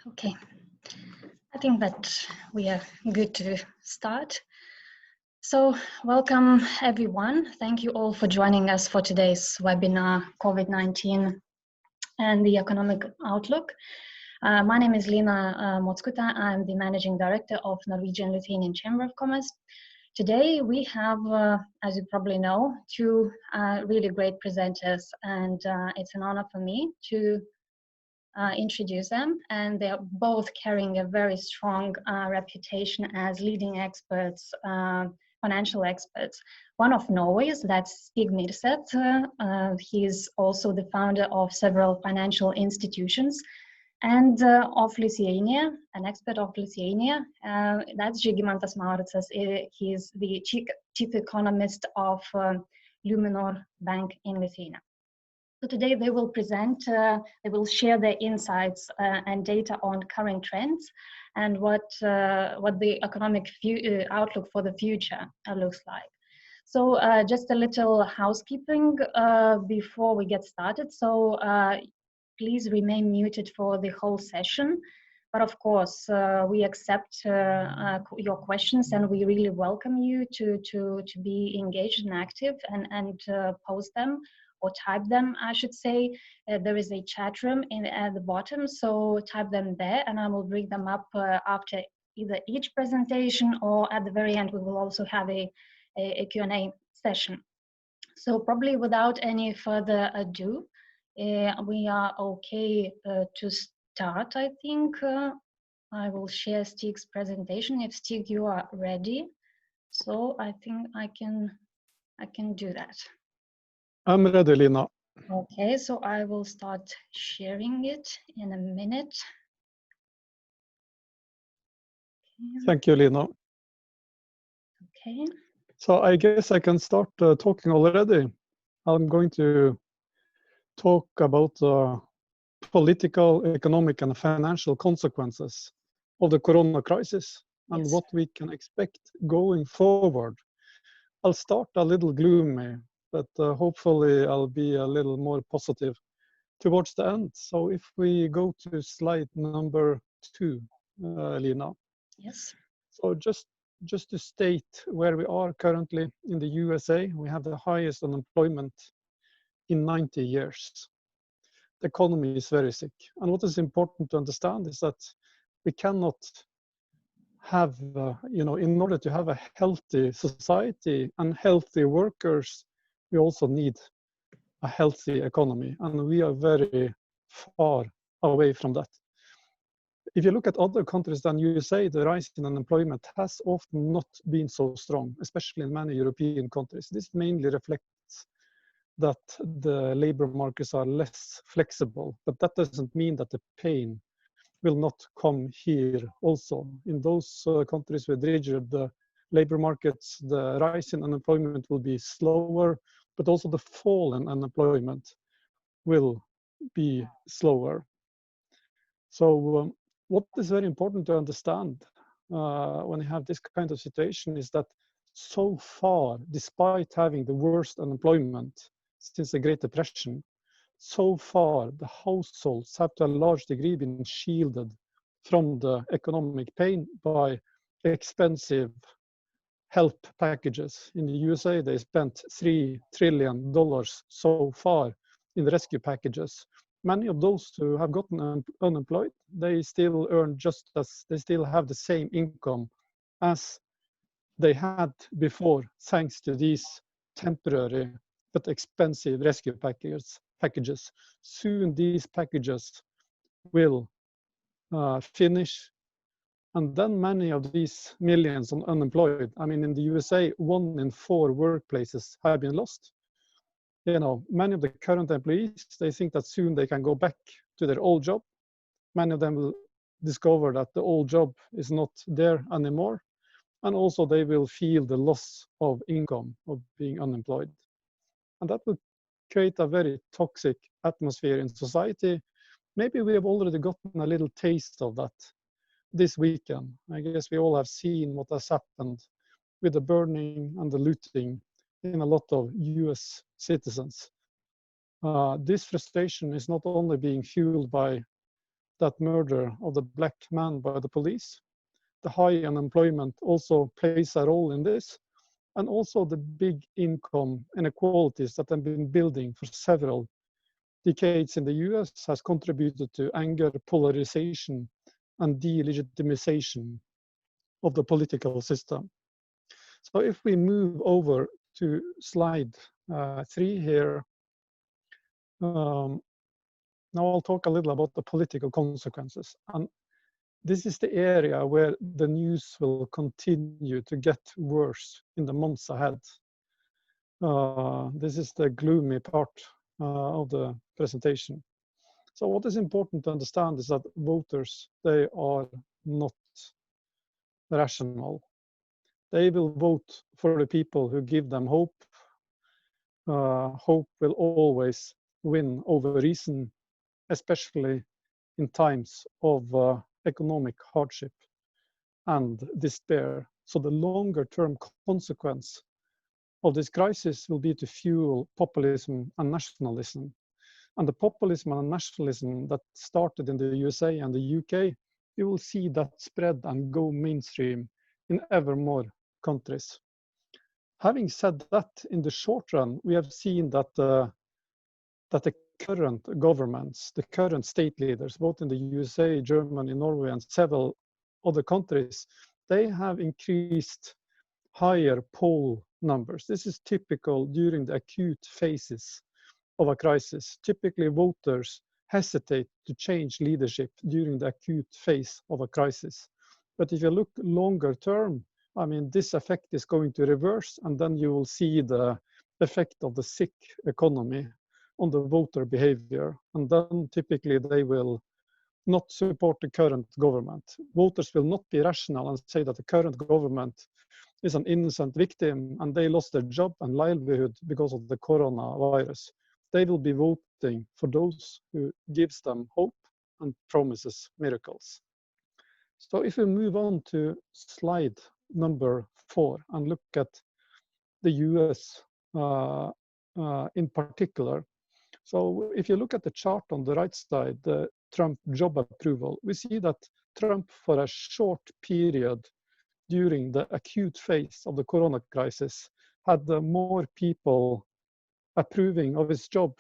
Okay, I think that we are good to start. So welcome everyone. Thank you all for joining us for today's webinar, COVID-19 and the Economic Outlook. My name is Lina Mockute. I'm the Managing Director of Norwegian-Lithuanian Chamber of Commerce. Today we have, as you probably know, two really great presenters, and it's an honor for me to introduce them, and they are both carrying a very strong reputation as leading experts, financial experts. One of Norway's, that's Stig Myrsteth. He's also the founder of several financial institutions, and of Lithuania, an expert of Lithuania, that's Zygimantas Mauricas. He's the chief economist of Luminor Bank in Lithuania. So today they will present, they will share their insights and data on current trends and what the economic outlook for the future looks like. So just a little housekeeping before we get started. So please remain muted for the whole session. But of course, we accept your questions, and we really welcome you to be engaged and active and post them or type them, I should say. There is a chat room at the bottom, so type them there, and I will bring them up after either each presentation, or at the very end we will also have a Q&A session. So probably without any further ado, we are okay to start, I think. I will share Stig's presentation if Stig, you are ready. So I think I can do that. I'm ready, Lina. Okay, so I will start sharing it in a minute. Okay. Thank you, Lina. Okay. So I guess I can start talking already. I'm going to talk about political, economic, and financial consequences of the corona crisis and Yes. what we can expect going forward. I'll start a little gloomy, but hopefully I'll be a little more positive towards the end. So if we go to slide number 2, Lina. Yes. So just to state where we are currently in the USA, we have the highest unemployment in 90 years. The economy is very sick. And what is important to understand is that we cannot have, in order to have a healthy society and healthy workers, we also need a healthy economy. And we are very far away from that. If you look at other countries than USA, the rise in unemployment has often not been so strong, especially in many European countries. This mainly reflects that the labor markets are less flexible, but that doesn't mean that the pain will not come here also. In those countries with rigid labor markets, the rise in unemployment will be slower, but also the fall in unemployment will be slower. So what is very important to understand when you have this kind of situation is that so far, despite having the worst unemployment since the Great Depression, so far the households have to a large degree been shielded from the economic pain by expensive help packages. In the USA, they spent $3 trillion so far in rescue packages. Many of those who have gotten unemployed, they still earn they still have the same income as they had before, thanks to these temporary but expensive rescue packages. Soon these packages will finish, and then many of these millions of unemployed, I mean, in the USA, 1 in 4 workplaces have been lost. Many of the current employees, they think that soon they can go back to their old job. Many of them will discover that the old job is not there anymore. And also they will feel the loss of income of being unemployed. And that will create a very toxic atmosphere in society. Maybe we have already gotten a little taste of that this weekend. I guess we all have seen what has happened with the burning and the looting in a lot of US citizens. This frustration is not only being fueled by that murder of the black man by the police. The high unemployment also plays a role in this, and also the big income inequalities that have been building for several decades in the US has contributed to anger, polarization, and delegitimization of the political system. So if we move over to slide 3 here, now I'll talk a little about the political consequences. And this is the area where the news will continue to get worse in the months ahead. This is the gloomy part of the presentation. So what is important to understand is that voters, they are not rational. They will vote for the people who give them hope. Hope will always win over reason, especially in times of economic hardship and despair. So the longer term consequence of this crisis will be to fuel populism and nationalism. And the populism and nationalism that started in the USA and the UK, you will see that spread and go mainstream in ever more countries. Having said that, in the short run, we have seen that the current governments, the current state leaders, both in the USA, Germany, Norway, and several other countries, they have increased higher poll numbers. This is typical during the acute phases of a crisis. Typically, voters hesitate to change leadership during the acute phase of a crisis. But if you look longer term, I mean, this effect is going to reverse, and then you will see the effect of the sick economy on the voter behavior. And then typically they will not support the current government. Voters will not be rational and say that the current government is an innocent victim and they lost their job and livelihood because of the coronavirus. They will be voting for those who gives them hope and promises miracles. So if we move on to slide number 4 and look at the US in particular. So if you look at the chart on the right side, the Trump job approval, we see that Trump, for a short period during the acute phase of the corona crisis, had more people approving of his job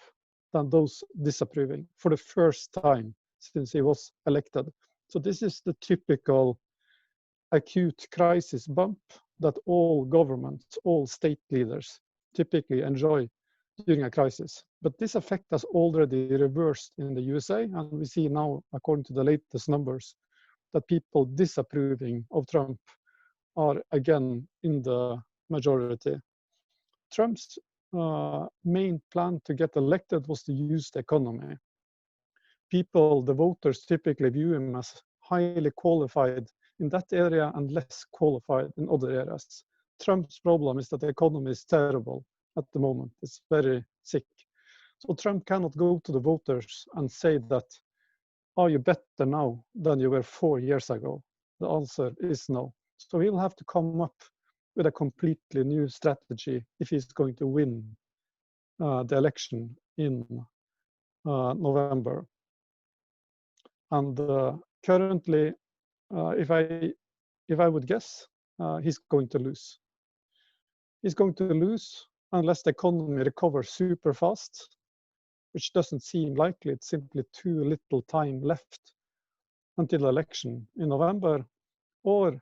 than those disapproving for the first time since he was elected. So this is the typical acute crisis bump that all governments, all state leaders typically enjoy during a crisis. But this effect has already reversed in the USA, and we see now, according to the latest numbers, that people disapproving of Trump are again in the majority. Trump's main plan to get elected was to use the economy. People, the voters, typically view him as highly qualified in that area and less qualified in other areas. Trump's problem is that the economy is terrible at the moment. It's very sick. So Trump cannot go to the voters and say that, are you better now than you were 4 years ago? The answer is no. So he'll have to come up with a completely new strategy if he's going to win the election in November. And currently, if I would guess, he's going to lose. He's going to lose unless the economy recovers super fast, which doesn't seem likely. It's simply too little time left until the election in November. Or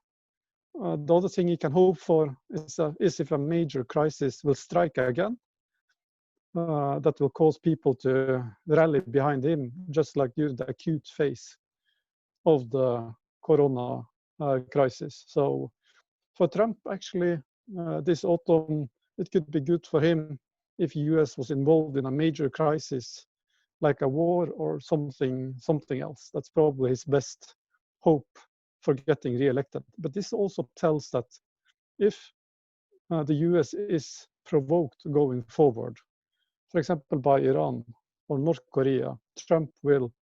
the other thing he can hope for is if a major crisis will strike again, that will cause people to rally behind him, just like during the acute phase of the corona crisis. So for Trump, actually, this autumn, it could be good for him if the US was involved in a major crisis, like a war or something else. That's probably his best hope for getting re-elected. But this also tells that if the US is provoked going forward, for example, by Iran or North Korea, Trump will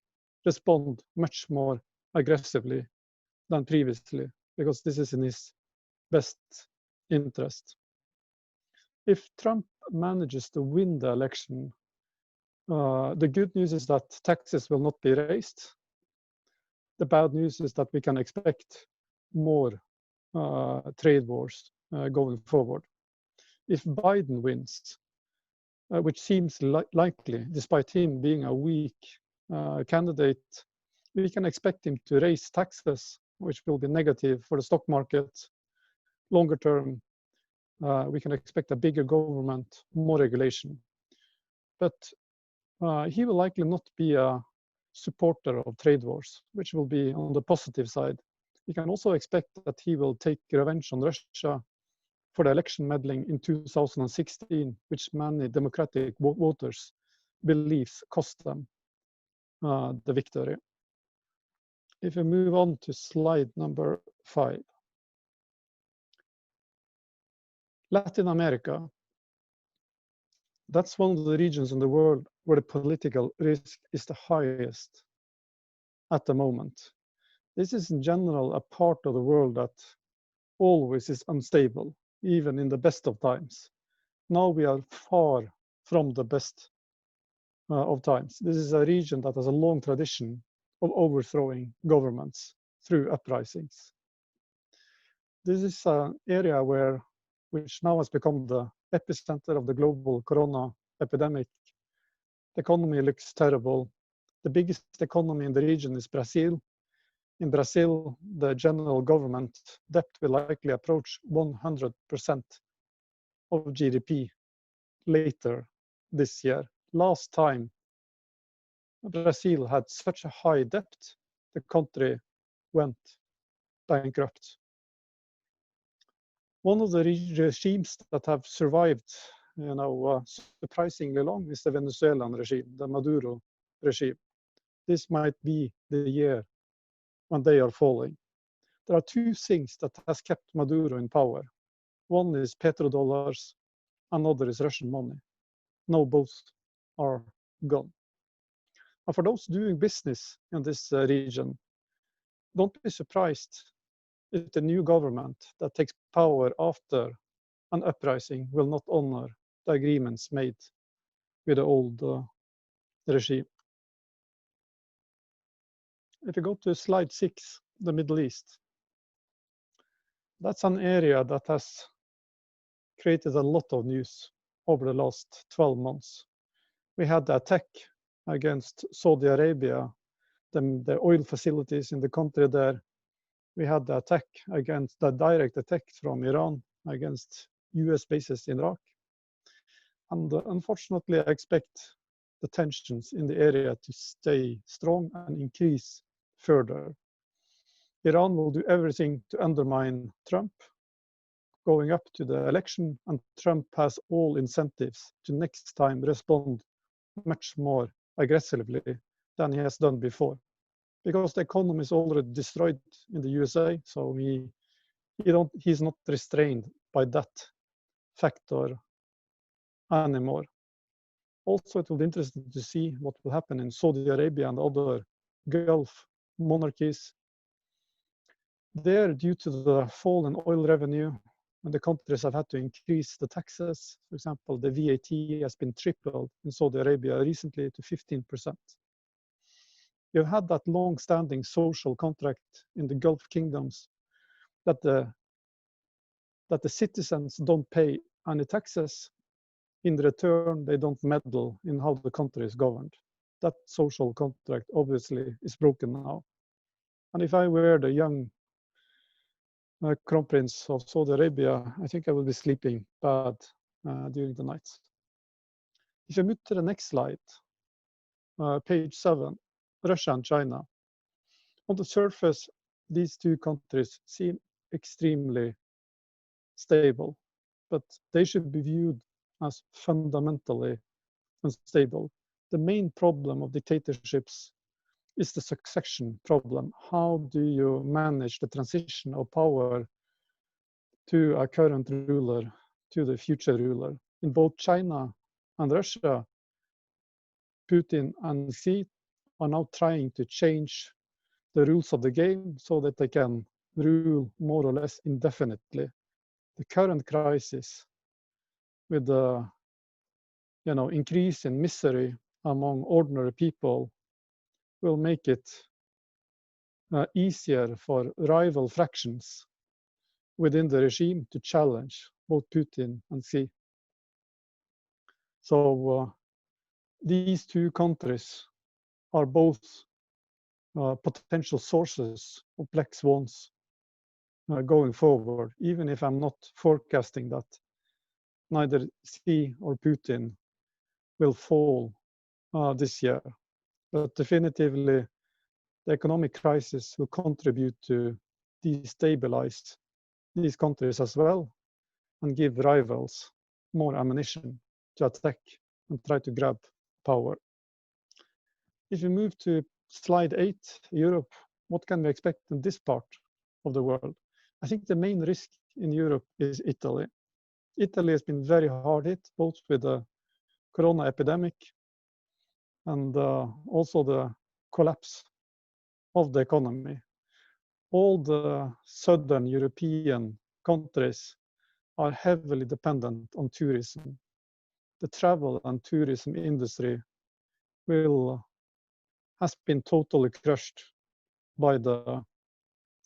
respond much more aggressively than previously, because this is in his best interest. If Trump manages to win the election, the good news is that taxes will not be raised. The bad news is that we can expect more trade wars going forward. If Biden wins, which seems likely, despite him being a weak candidate, we can expect him to raise taxes, which will be negative for the stock market. Longer term, we can expect a bigger government, more regulation. But he will likely not be a supporter of trade wars, which will be on the positive side. We can also expect that he will take revenge on Russia for the election meddling in 2016, which many democratic voters believes cost them the victory. If we move on to slide number 5. Latin America. That's one of the regions in the world where the political risk is the highest at the moment. This is in general a part of the world that always is unstable, even in the best of times. Now we are far from the best of times. This is a region that has a long tradition of overthrowing governments through uprisings. This is an area which now has become the epicenter of the global corona epidemic. The economy looks terrible. The biggest economy in the region is Brazil. In Brazil, the general government debt will likely approach 100% of GDP later this year. Last time Brazil had such a high debt, the country went bankrupt. One of the regimes that have survived, surprisingly long is the Venezuelan regime, the Maduro regime. This might be the year when they are falling. There are two things that has kept Maduro in power. One is petrodollars, another is Russian money. Now both are gone. And for those doing business in this region, don't be surprised if the new government that takes power after an uprising will not honor the agreements made with the old regime. If you go to slide 6, the Middle East, that's an area that has created a lot of news over the last 12 months. We had the attack against Saudi Arabia, the oil facilities in the country there. We had the attack against the direct attack from Iran against US bases in Iraq. And unfortunately, I expect the tensions in the area to stay strong and increase further. Iran will do everything to undermine Trump going up to the election, and Trump has all incentives to next time respond much more aggressively than he has done before. Because the economy is already destroyed in the USA, so he's not restrained by that factor anymore. Also, it will be interesting to see what will happen in Saudi Arabia and other Gulf monarchies. There, due to the fall in oil revenue, and the countries have had to increase the taxes. For example, the VAT has been tripled in Saudi Arabia recently to 15%. You've had that long-standing social contract in the Gulf kingdoms that the citizens don't pay any taxes. In return, they don't meddle in how the country is governed. That social contract obviously is broken now. And if I were the young Crown Prince of Saudi Arabia, I think I will be sleeping bad during the nights. If you move to the next slide, page 7, Russia and China. On the surface, these two countries seem extremely stable, but they should be viewed as fundamentally unstable. The main problem of dictatorships is the succession problem. How do you manage the transition of power to a current ruler, to the future ruler? In both China and Russia, Putin and Xi are now trying to change the rules of the game so that they can rule more or less indefinitely. The current crisis with the increase in misery among ordinary people will make it easier for rival fractions within the regime to challenge both Putin and Xi. So these two countries are both potential sources of black swans going forward, even if I'm not forecasting that neither Xi or Putin will fall this year. But definitively, the economic crisis will contribute to destabilize these countries as well and give rivals more ammunition to attack and try to grab power. If we move to slide 8, Europe, what can we expect in this part of the world? I think the main risk in Europe is Italy. Italy has been very hard hit, both with the corona epidemic and also the collapse of the economy. All the southern European countries are heavily dependent on tourism. The travel and tourism industry has been totally crushed by the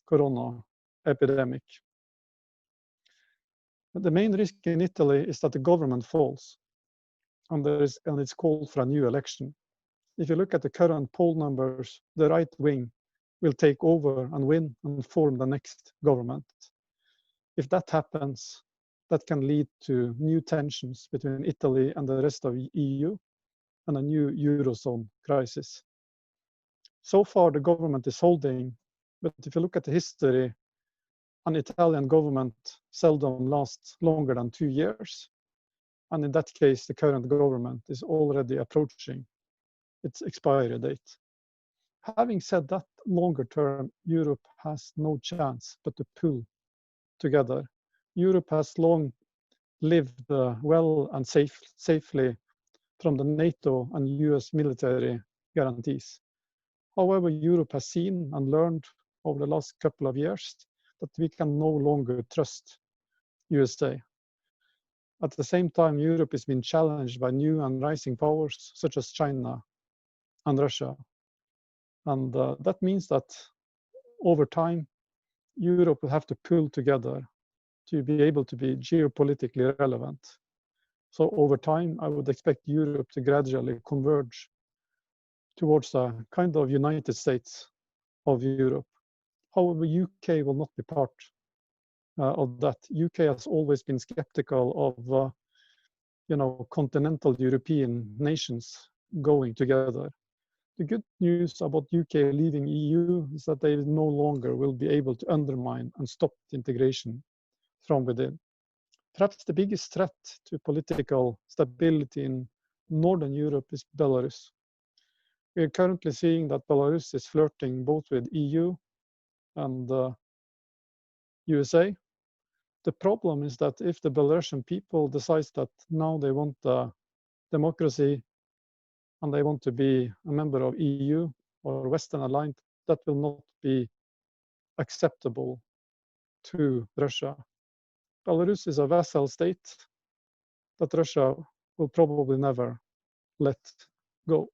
corona epidemic. But the main risk in Italy is that the government falls, and it's called for a new election. If you look at the current poll numbers, the right wing will take over and win and form the next government. If that happens, that can lead to new tensions between Italy and the rest of the EU and a new Eurozone crisis. So far, the government is holding, but if you look at the history, an Italian government seldom lasts longer than 2 years. And in that case, the current government is already approaching its expiry date. Having said that, longer term, Europe has no chance but to pull together. Europe has long lived well and safely from the NATO and US military guarantees. However, Europe has seen and learned over the last couple of years that we can no longer trust USA. At the same time, Europe is being challenged by new and rising powers such as China and Russia. And that means that over time, Europe will have to pull together to be able to be geopolitically relevant. So over time, I would expect Europe to gradually converge towards a kind of United States of Europe. However, UK will not be part of that. UK has always been skeptical of continental European nations going together. The good news about UK leaving EU is that they no longer will be able to undermine and stop the integration from within. Perhaps the biggest threat to political stability in Northern Europe is Belarus. We are currently seeing that Belarus is flirting both with EU and USA. The problem is that if the Belarusian people decide that now they want democracy and they want to be a member of EU or Western aligned, that will not be acceptable to Russia. Belarus is a vassal state that Russia will probably never let go.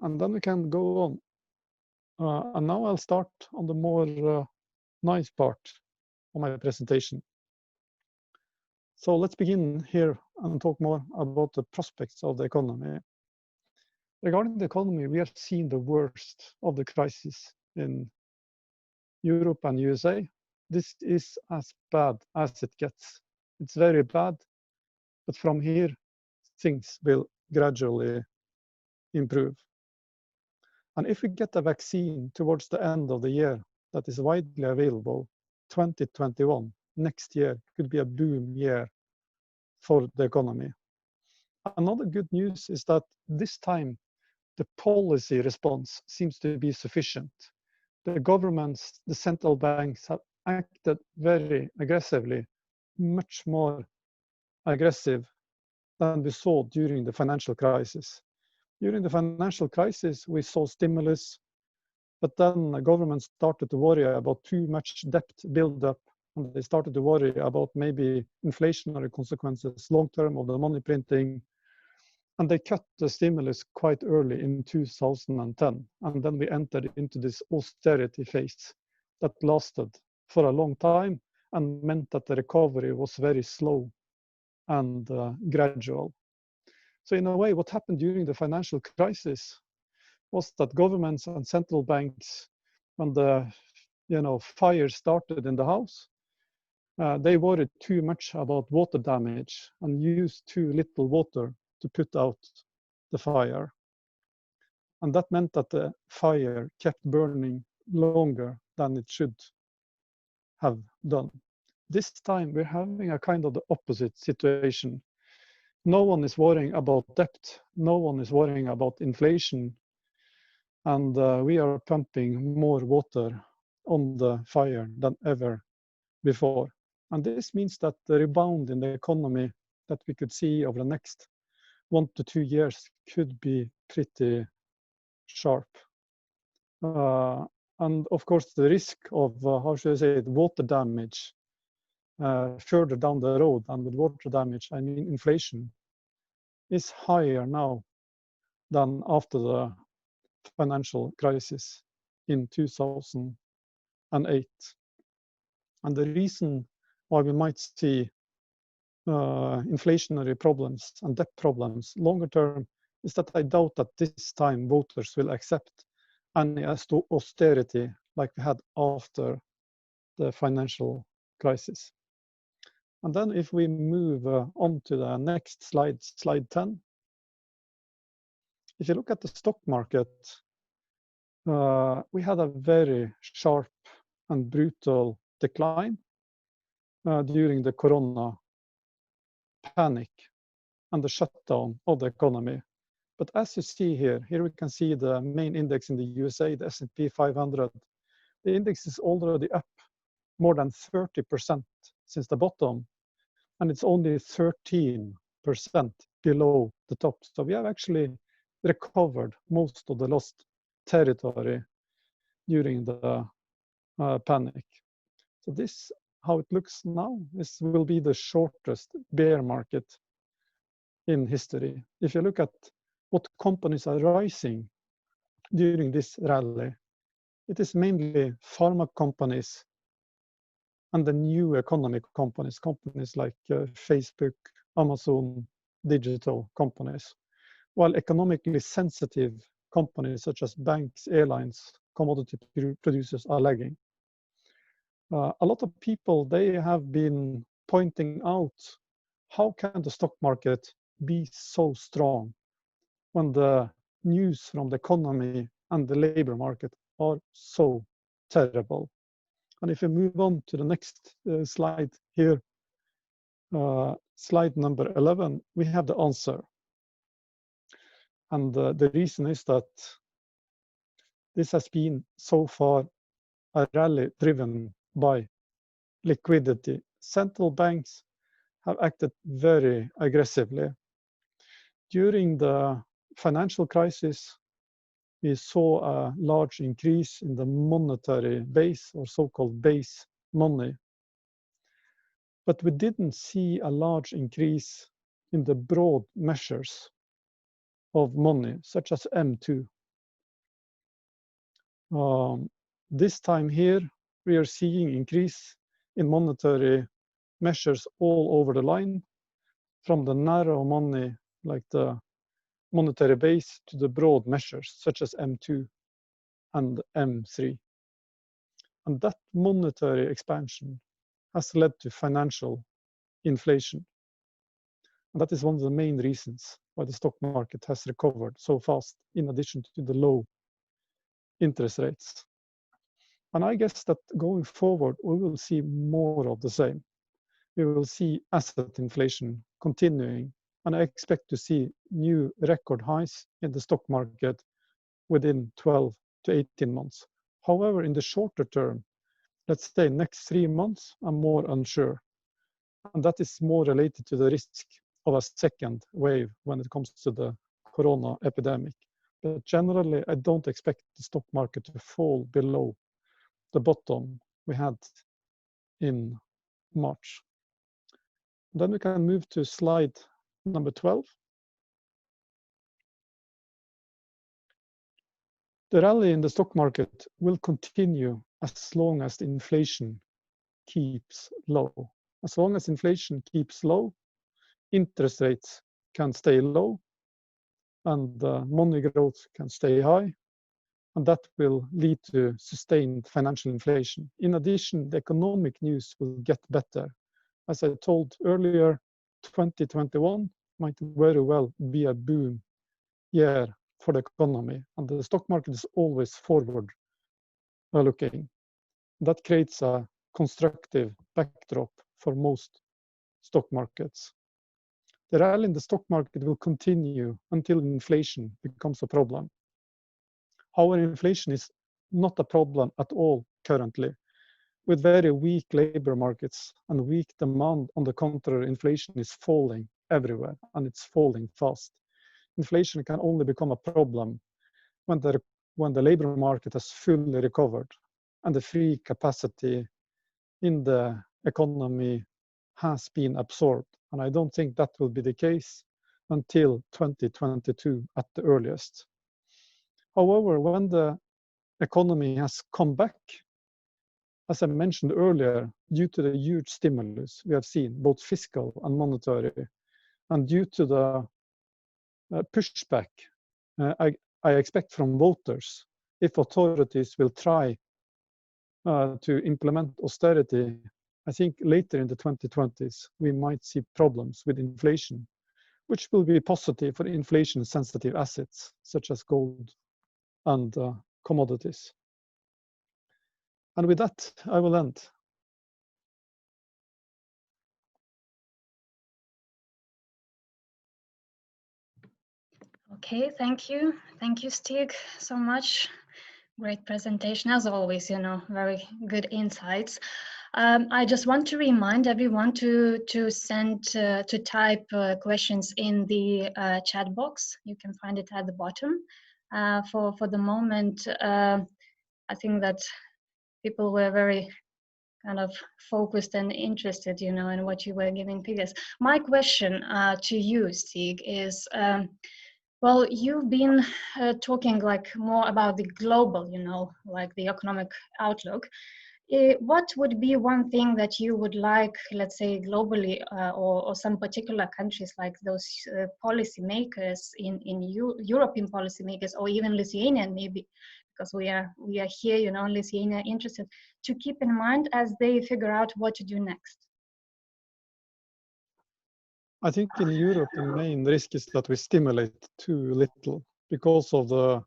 And then we can go on. And now I'll start on the more nice part of my presentation. So let's begin here and talk more about the prospects of the economy. Regarding the economy, we have seen the worst of the crisis in Europe and USA. This is as bad as it gets. It's very bad, but from here, things will gradually improve. And if we get a vaccine towards the end of the year that is widely available, 2021, next year, could be a boom year for the economy. Another good news is that this time, the policy response seems to be sufficient. The governments, the central banks have acted very aggressively, much more aggressive than we saw during the financial crisis. During the financial crisis, we saw stimulus, but then the government started to worry about too much debt buildup, and they started to worry about maybe inflationary consequences long-term of the money printing. And they cut the stimulus quite early in 2010. And then we entered into this austerity phase that lasted for a long time and meant that the recovery was very slow and gradual. So in a way, what happened during the financial crisis was that governments and central banks, when the fire started in the house, they worried too much about water damage and used too little water to put out the fire. And that meant that the fire kept burning longer than it should have done. This time we're having a kind of the opposite situation. No one is worrying about debt. No one is worrying about inflation. And we are pumping more water on the fire than ever before. And this means that the rebound in the economy that we could see over the next 1 to 2 years could be pretty sharp. And of course, the risk of, how should I say it, water damage further down the road, and with water damage, I mean inflation, is higher now than after the financial crisis in 2008. And the reason why we might see inflationary problems and debt problems longer term is that I doubt that this time voters will accept any austerity like we had after the financial crisis. And then if we move on to the next slide, slide 10. If you look at the stock market, we had a very sharp and brutal decline during the corona panic and the shutdown of the economy. But as you see here we can see the main index in the USA, the S&P 500. The index is already up more than 30% since the bottom, and it's only 13% below the top. So we have actually recovered most of the lost territory during the panic. So this, how it looks now, this will be the shortest bear market in history. If you look at what companies are rising during this rally, it is mainly pharma companies and the new economic companies, companies like Facebook, Amazon, digital companies, while economically sensitive companies such as banks, airlines, commodity producers are lagging. A lot of people, they have been pointing out, how can the stock market be so strong when the news from the economy and the labor market are so terrible? And if we move on to the next slide here, slide number 11, we have the answer. And the reason is that this has been so far a rally driven by liquidity. Central banks have acted very aggressively. During the financial crisis, we saw a large increase in the monetary base, or so-called base money. But we didn't see a large increase in the broad measures of money, such as M2. This time here, we are seeing increase in monetary measures all over the line, from the narrow money, like the monetary base, to the broad measures, such as M2 and M3. And that monetary expansion has led to financial inflation. And that is one of the main reasons why the stock market has recovered so fast, in addition to the low interest rates. And I guess that going forward, we will see more of the same. We will see asset inflation continuing, and I expect to see new record highs in the stock market within 12 to 18 months. However, in the shorter term, let's say next 3 months, I'm more unsure. And that is more related to the risk of a second wave when it comes to the corona epidemic. But generally, I don't expect the stock market to fall below the bottom we had in March. Then we can move to slide number 12. The rally in the stock market will continue as long as the inflation keeps low. As long as inflation keeps low, interest rates can stay low, and money growth can stay high, and that will lead to sustained financial inflation. In addition, the economic news will get better. As I told earlier, 2021 might very well be a boom year for the economy, and the stock market is always forward looking. That creates a constructive backdrop for most stock markets. The rally in the stock market will continue until inflation becomes a problem. However, inflation is not a problem at all currently. With very weak labor markets and weak demand, on the contrary, inflation is falling everywhere, and it's falling fast. Inflation can only become a problem when the labor market has fully recovered and the free capacity in the economy has been absorbed. And I don't think that will be the case until 2022 at the earliest. However, when the economy has come back, as I mentioned earlier, due to the huge stimulus we have seen, both fiscal and monetary, and due to the pushback I expect from voters, if authorities will try to implement austerity, I think later in the 2020s, we might see problems with inflation, which will be positive for inflation-sensitive assets, such as gold and commodities. And with that, I will end. Okay, thank you. Thank you, Stig, so much. Great presentation, as always, very good insights. I just want to remind everyone to type questions in the chat box. You can find it at the bottom. For the moment, I think that people were very kind of focused and interested, in what you were giving figures. My question to you, Stig, is, well, you've been talking more about the global, like the economic outlook. What would be one thing that you would like, let's say, globally, or some particular countries, like those policymakers in European policymakers, or even Lithuanian, maybe, because we are here, Lithuania, interested, to keep in mind as they figure out what to do next? I think in Europe, the main risk is that we stimulate too little because of the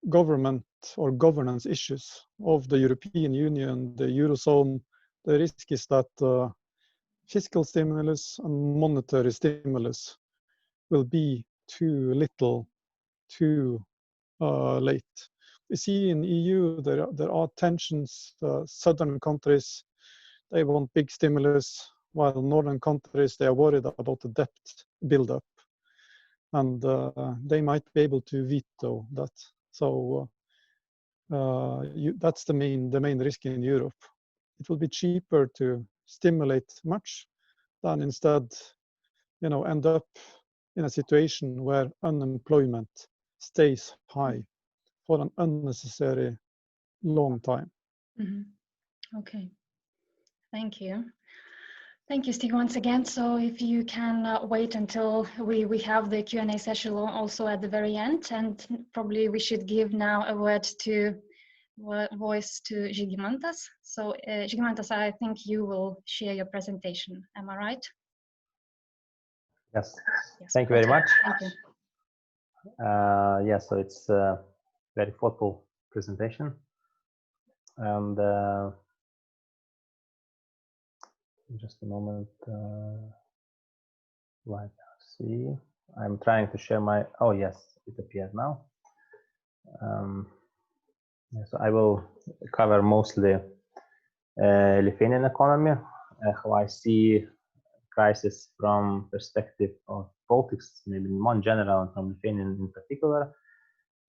government or governance issues of the European Union, the Eurozone. The risk is that fiscal stimulus and monetary stimulus will be too little, too late. We see in EU there are tensions. Southern countries, they want big stimulus, while northern countries, they are worried about the debt buildup, and they might be able to veto that. So that's the main risk in Europe. It will be cheaper to stimulate much than instead, end up in a situation where unemployment stays high for an unnecessary long time. Mm-hmm. Okay, thank you. Thank you, Stig, once again. So if you can wait until we have the Q&A session also at the very end, and probably we should give now a voice to Zygimantas. So Zygimantas, I think you will share your presentation. Am I right? Yes. Thank you very much. Thank you. Yeah, so it's a very thoughtful presentation. And just a moment. Right, see, I'm trying to share my, oh yes, it appeared now. So I will cover mostly Lithuanian economy, how I see crisis from perspective of politics, maybe more general, and from Lithuanian in particular.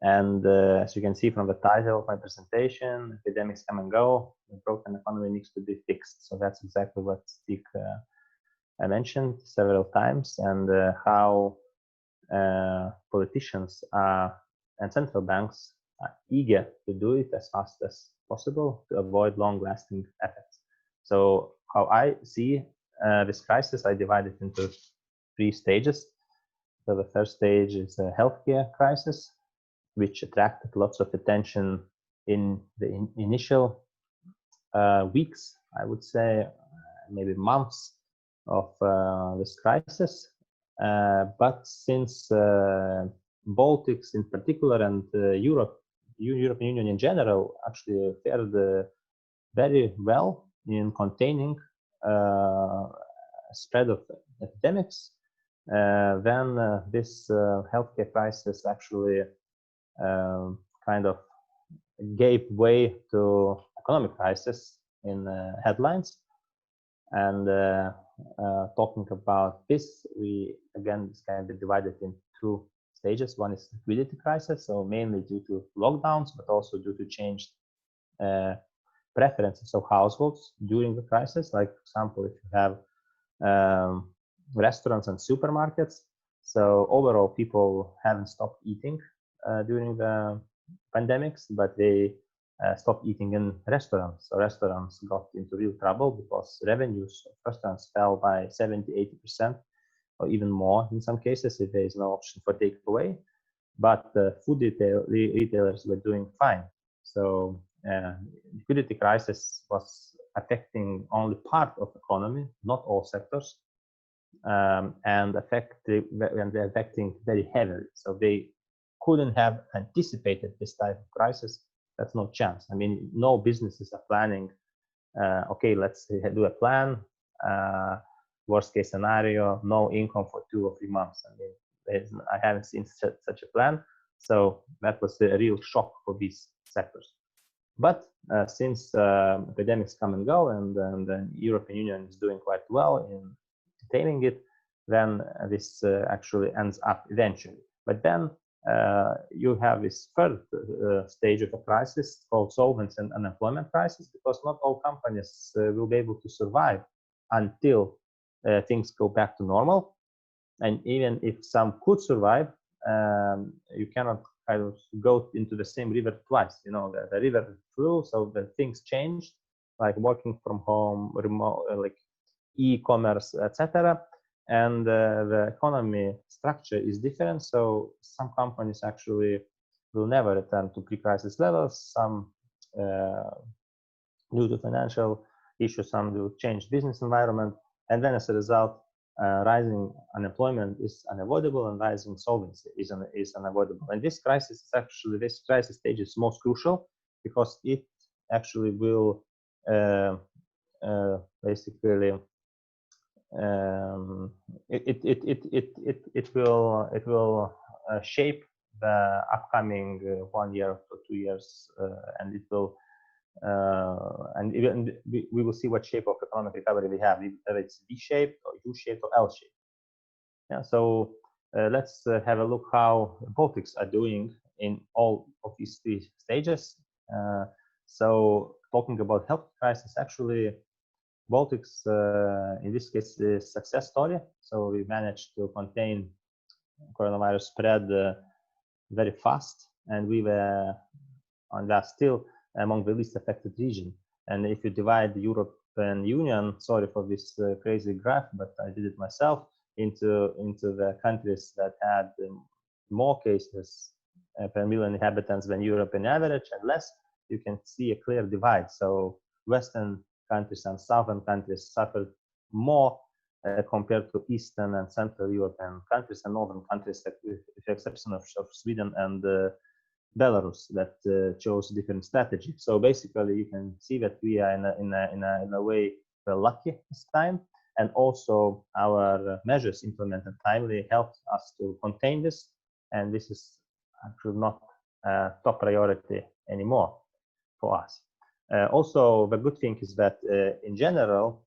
And as you can see from the title of my presentation, epidemics come and go, the broken economy needs to be fixed. So that's exactly what Stig I mentioned several times, and how politicians and central banks eager to do it as fast as possible to avoid long-lasting effects. So how I see this crisis, I divide it into 3 stages. So the first stage is a healthcare crisis, which attracted lots of attention in the initial weeks, I would say, maybe months of this crisis. But since Baltics in particular and European Union in general actually fared very well in containing spread of epidemics, then this healthcare crisis actually kind of gave way to economic crisis in headlines. And talking about this, this can be divided in 2 stages. One is liquidity crisis, so mainly due to lockdowns, but also due to changed preferences of households during the crisis. Like, for example, if you have restaurants and supermarkets, so overall people haven't stopped eating during the pandemics, but they stopped eating in restaurants. So restaurants got into real trouble because revenues of restaurants fell by 70-80%, or even more in some cases if there is no option for takeaway. But food retailers were doing fine. So liquidity crisis was affecting only part of the economy, not all sectors, and they're affecting very heavily. So they couldn't have anticipated this type of crisis. That's no chance. I mean, no businesses are planning, okay, let's do a plan, worst case scenario, no income for 2 or 3 months. I mean, I haven't seen such a plan. So that was a real shock for these sectors. But since epidemics come and go, and the European Union is doing quite well in containing it, then this actually ends up eventually. But then you have this third stage of a crisis called solvency and unemployment crisis, because not all companies will be able to survive until things go back to normal. And even if some could survive, you cannot kind of go into the same river twice. You know, the river flew, so the things changed, like working from home, remote, like e-commerce, etc. And the economy structure is different. So some companies actually will never return to pre-crisis levels. Some due to financial issues, some will change business environment. And then as a result, rising unemployment is unavoidable and rising solvency is unavoidable. And this crisis stage is most crucial because it actually will basically it will shape the upcoming 1 year or 2 years, and it will and even we will see what shape of economic recovery we have, whether it's V-shaped or U-shaped or L-shaped. Yeah, so let's have a look how Baltics are doing in all of these 3 stages. So talking about health crisis, actually Baltics in this case is a success story. So we managed to contain coronavirus spread very fast, and we were on that still among the least affected region. And if you divide the European Union, sorry for this crazy graph, but I did it myself, into the countries that had more cases per million inhabitants than European average and less, you can see a clear divide. So Western countries and Southern countries suffered more compared to Eastern and Central European countries and Northern countries, with the exception of Sweden and Belarus, that chose different strategy. So basically, you can see that we are in a way lucky this time, and also our measures implemented timely helped us to contain this, and this is actually not a top priority anymore for us. Also, the good thing is that in general,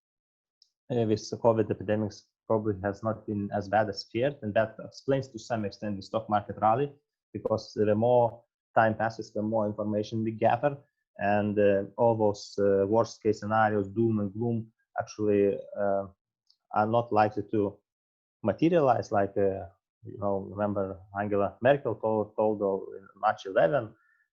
this COVID epidemics probably has not been as bad as feared, and that explains to some extent the stock market rally, because the more time passes, the more information we gather, and all those worst case scenarios, doom and gloom, actually are not likely to materialize. Like you know, remember Angela Merkel told in March 11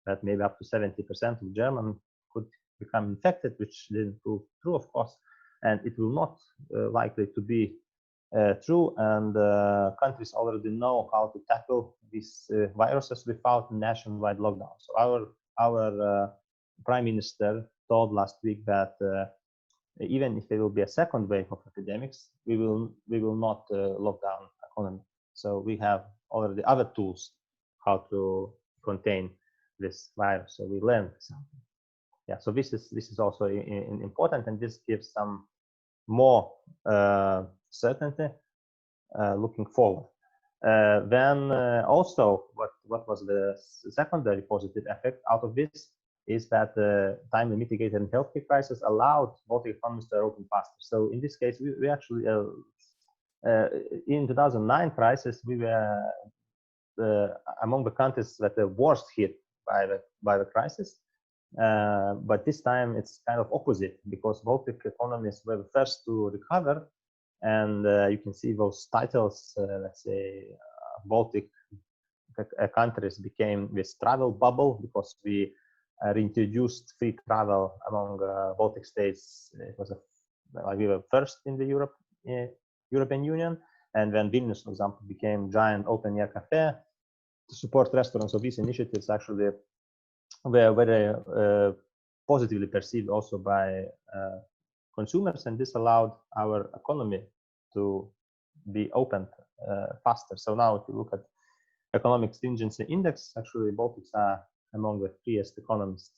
that maybe up to 70% of Germans could become infected, which didn't prove true, of course, and it will not likely to be true. And countries already know how to tackle these viruses without nationwide lockdown. So our Prime Minister told last week that even if there will be a second wave of epidemics, we will not lock down economy. So we have already other tools how to contain this virus. So we learned something. Yeah. So this is also important, and this gives some more certainty looking forward. Then also, what was the secondary positive effect out of this is that the timely mitigated healthcare crisis allowed Baltic economies to open faster. So in this case, we actually in 2009 crisis, we were among the countries that were worst hit by the crisis. But this time it's kind of opposite, because Baltic economies were the first to recover, and you can see those titles. Let's say Baltic countries became this travel bubble because we reintroduced free travel among Baltic states. It was like we were first in the European Union, and then Vilnius, for example, became giant open air cafe to support restaurants. So these initiatives actually were very positively perceived also by consumers, and this allowed our economy to be opened faster. So now if you look at economic stringency index, actually Baltics are among the freest economies,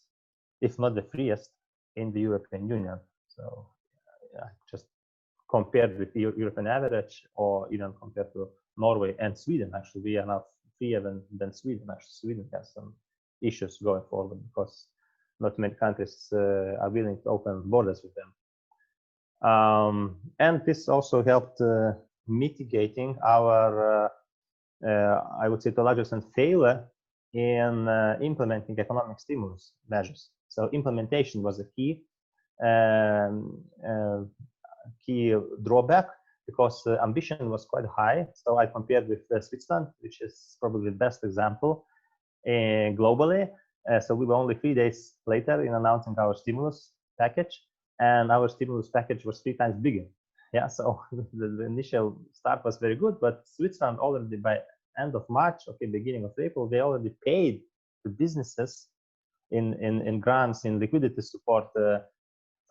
if not the freest, in the European Union. So just compared with the European average, or even compared to Norway and Sweden, actually we are now freer than Sweden. Actually Sweden has some issues going forward because not many countries are willing to open borders with them. And this also helped mitigating our, I would say to a large extent, failure in implementing economic stimulus measures. So implementation was a key drawback, because ambition was quite high. So I compared with Switzerland, which is probably the best example globally. So we were only 3 days later in announcing our stimulus package, and our stimulus package was 3 times bigger. Yeah, so the initial start was very good, but Switzerland already by end of March, beginning of April, they already paid to businesses in grants, in liquidity support,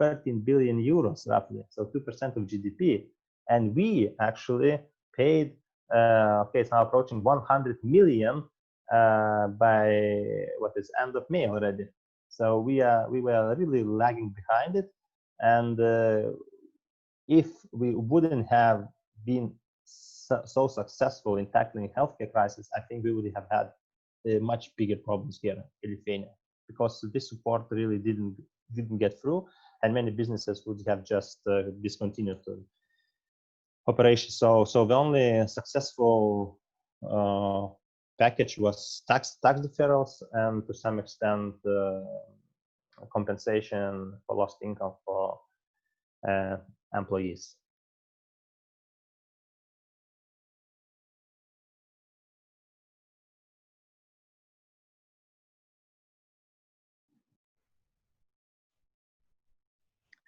13 billion euros roughly, so 2% of GDP. And we actually paid, it's now approaching 100 million by what is end of May already. So we were really lagging behind it, and if we wouldn't have been so successful in tackling healthcare crisis, I think we would have had much bigger problems here in Lithuania, because this support really didn't get through, and many businesses would have just discontinued operations. So the only successful package was tax deferrals, and to some extent compensation for lost income for employees.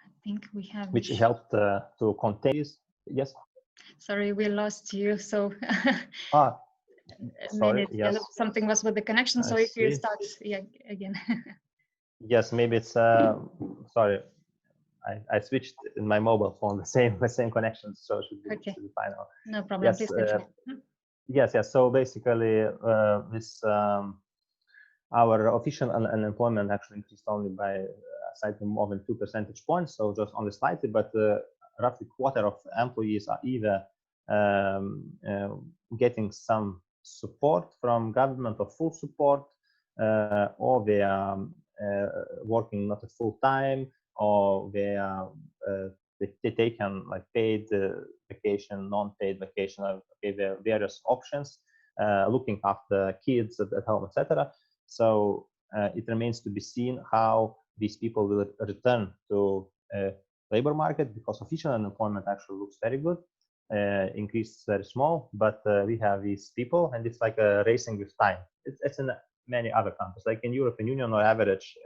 I think we have, which helped to contain this. Yes. Sorry, we lost you. So sorry. Yes. Something was with the connection. So if you start again. Yes, maybe it's sorry. I switched in my mobile phone the same connection, so it should be fine now. No problem. Yes. Yes. So basically, this our official unemployment actually increased only by slightly more than 2 percentage points. So just only slightly, but roughly quarter of employees are either getting some support from government or full support, or they are working not at full time, or they are they taken like paid vacation, non-paid vacation. There are various options, looking after kids at home, etc. So it remains to be seen how these people will return to labor market, because official unemployment actually looks very good. Increase very small, but we have these people, and it's like a racing with time. It's an many other countries. Like in European Union, on average,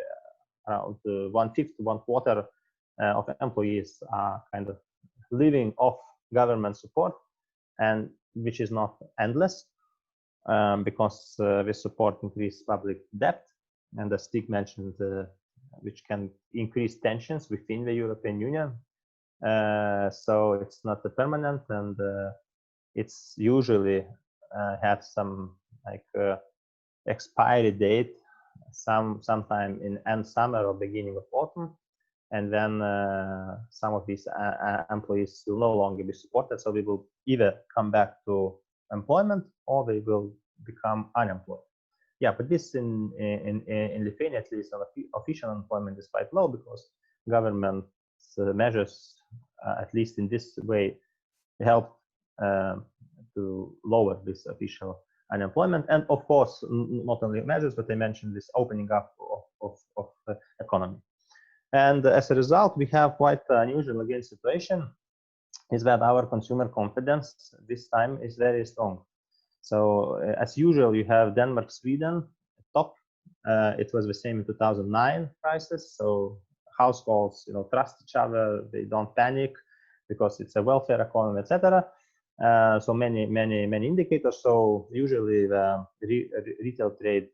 around 1/5 to 1/4 of employees are kind of living off government support, and which is not endless, because this support increase public debt, and as Stig mentioned, which can increase tensions within the European Union. So it's not a permanent, and it's usually have some like expiry date sometime in end summer or beginning of autumn, and then some of these employees will no longer be supported, so they will either come back to employment or they will become unemployed. Yeah, but this in Lithuania, at least official unemployment is quite low, because government measures, at least in this way, help to lower this official unemployment. And of course, not only measures, but I mentioned this opening up of the economy. And as a result, we have quite unusual again situation, is that our consumer confidence this time is very strong. So as usual, you have Denmark, Sweden top. It was the same in 2009 crisis. So households, trust each other, they don't panic because it's a welfare economy, etc. So many indicators. So usually the retail trade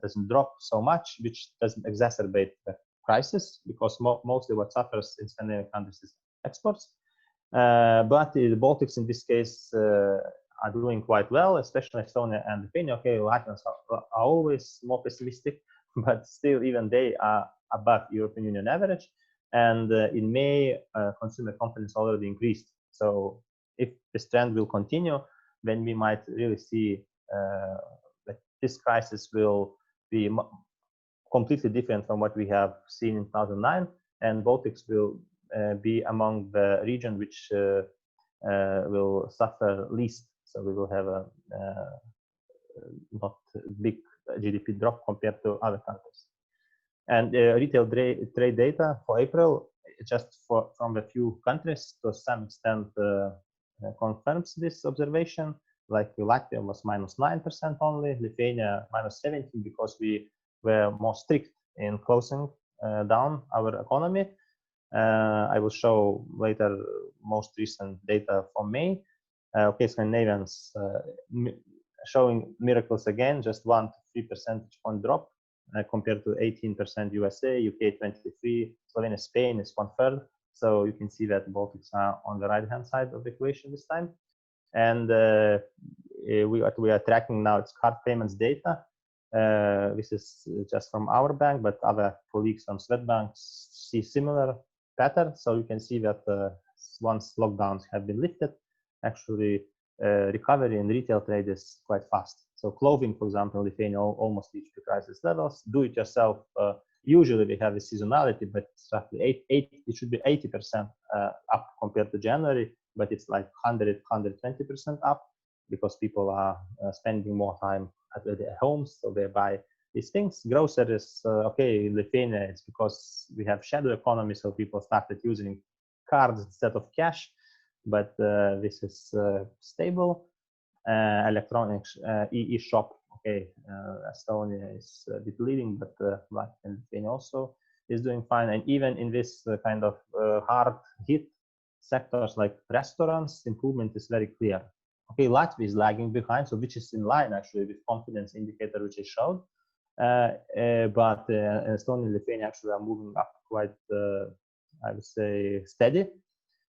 doesn't drop so much, which doesn't exacerbate the crisis, because mostly what suffers in Scandinavian countries is exports. But the Baltics in this case are doing quite well, especially Estonia and Lithuania. Okay, Latvians are always more pessimistic, but still even they are above European Union average. And in May, consumer confidence already increased. So if this trend will continue, then we might really see that this crisis will be completely different from what we have seen in 2009, and Baltics will be among the region which will suffer least. So we will have a not big GDP drop compared to other countries. And retail trade data for April, just from a few countries, to some extent confirms this observation. Like Latvia was -9% only, Lithuania -17%, because we were more strict in closing down our economy. I will show later most recent data for May. Okay, Scandinavians showing miracles again, just 1 to 3 percentage point drop compared to 18% USA, UK 23, Slovenia, Spain is 1/3. So you can see that the Baltics are on the right-hand side of the equation this time. And we are tracking now its card payments data. This is just from our bank, but other colleagues from Swedbank see similar pattern. So you can see that once lockdowns have been lifted, actually recovery in retail trade is quite fast. So clothing, for example, in Lithuania almost reached the crisis levels. Do it yourself, usually we have a seasonality, but it's roughly it should be 80% up compared to January, but it's like 120% up, because people are spending more time at their homes, so they buy these things. Groceries, okay, in Lithuania, it's because we have shadow economy, so people started using cards instead of cash, but this is stable. Electronics, e-shop, okay, Estonia is a bit leading, but Latvia and Lithuania also is doing fine. And even in this kind of hard hit sectors like restaurants, improvement is very clear. Okay, Latvia is lagging behind, so which is in line actually with confidence indicator which I showed. But Estonia and Lithuania actually are moving up quite, I would say, steady.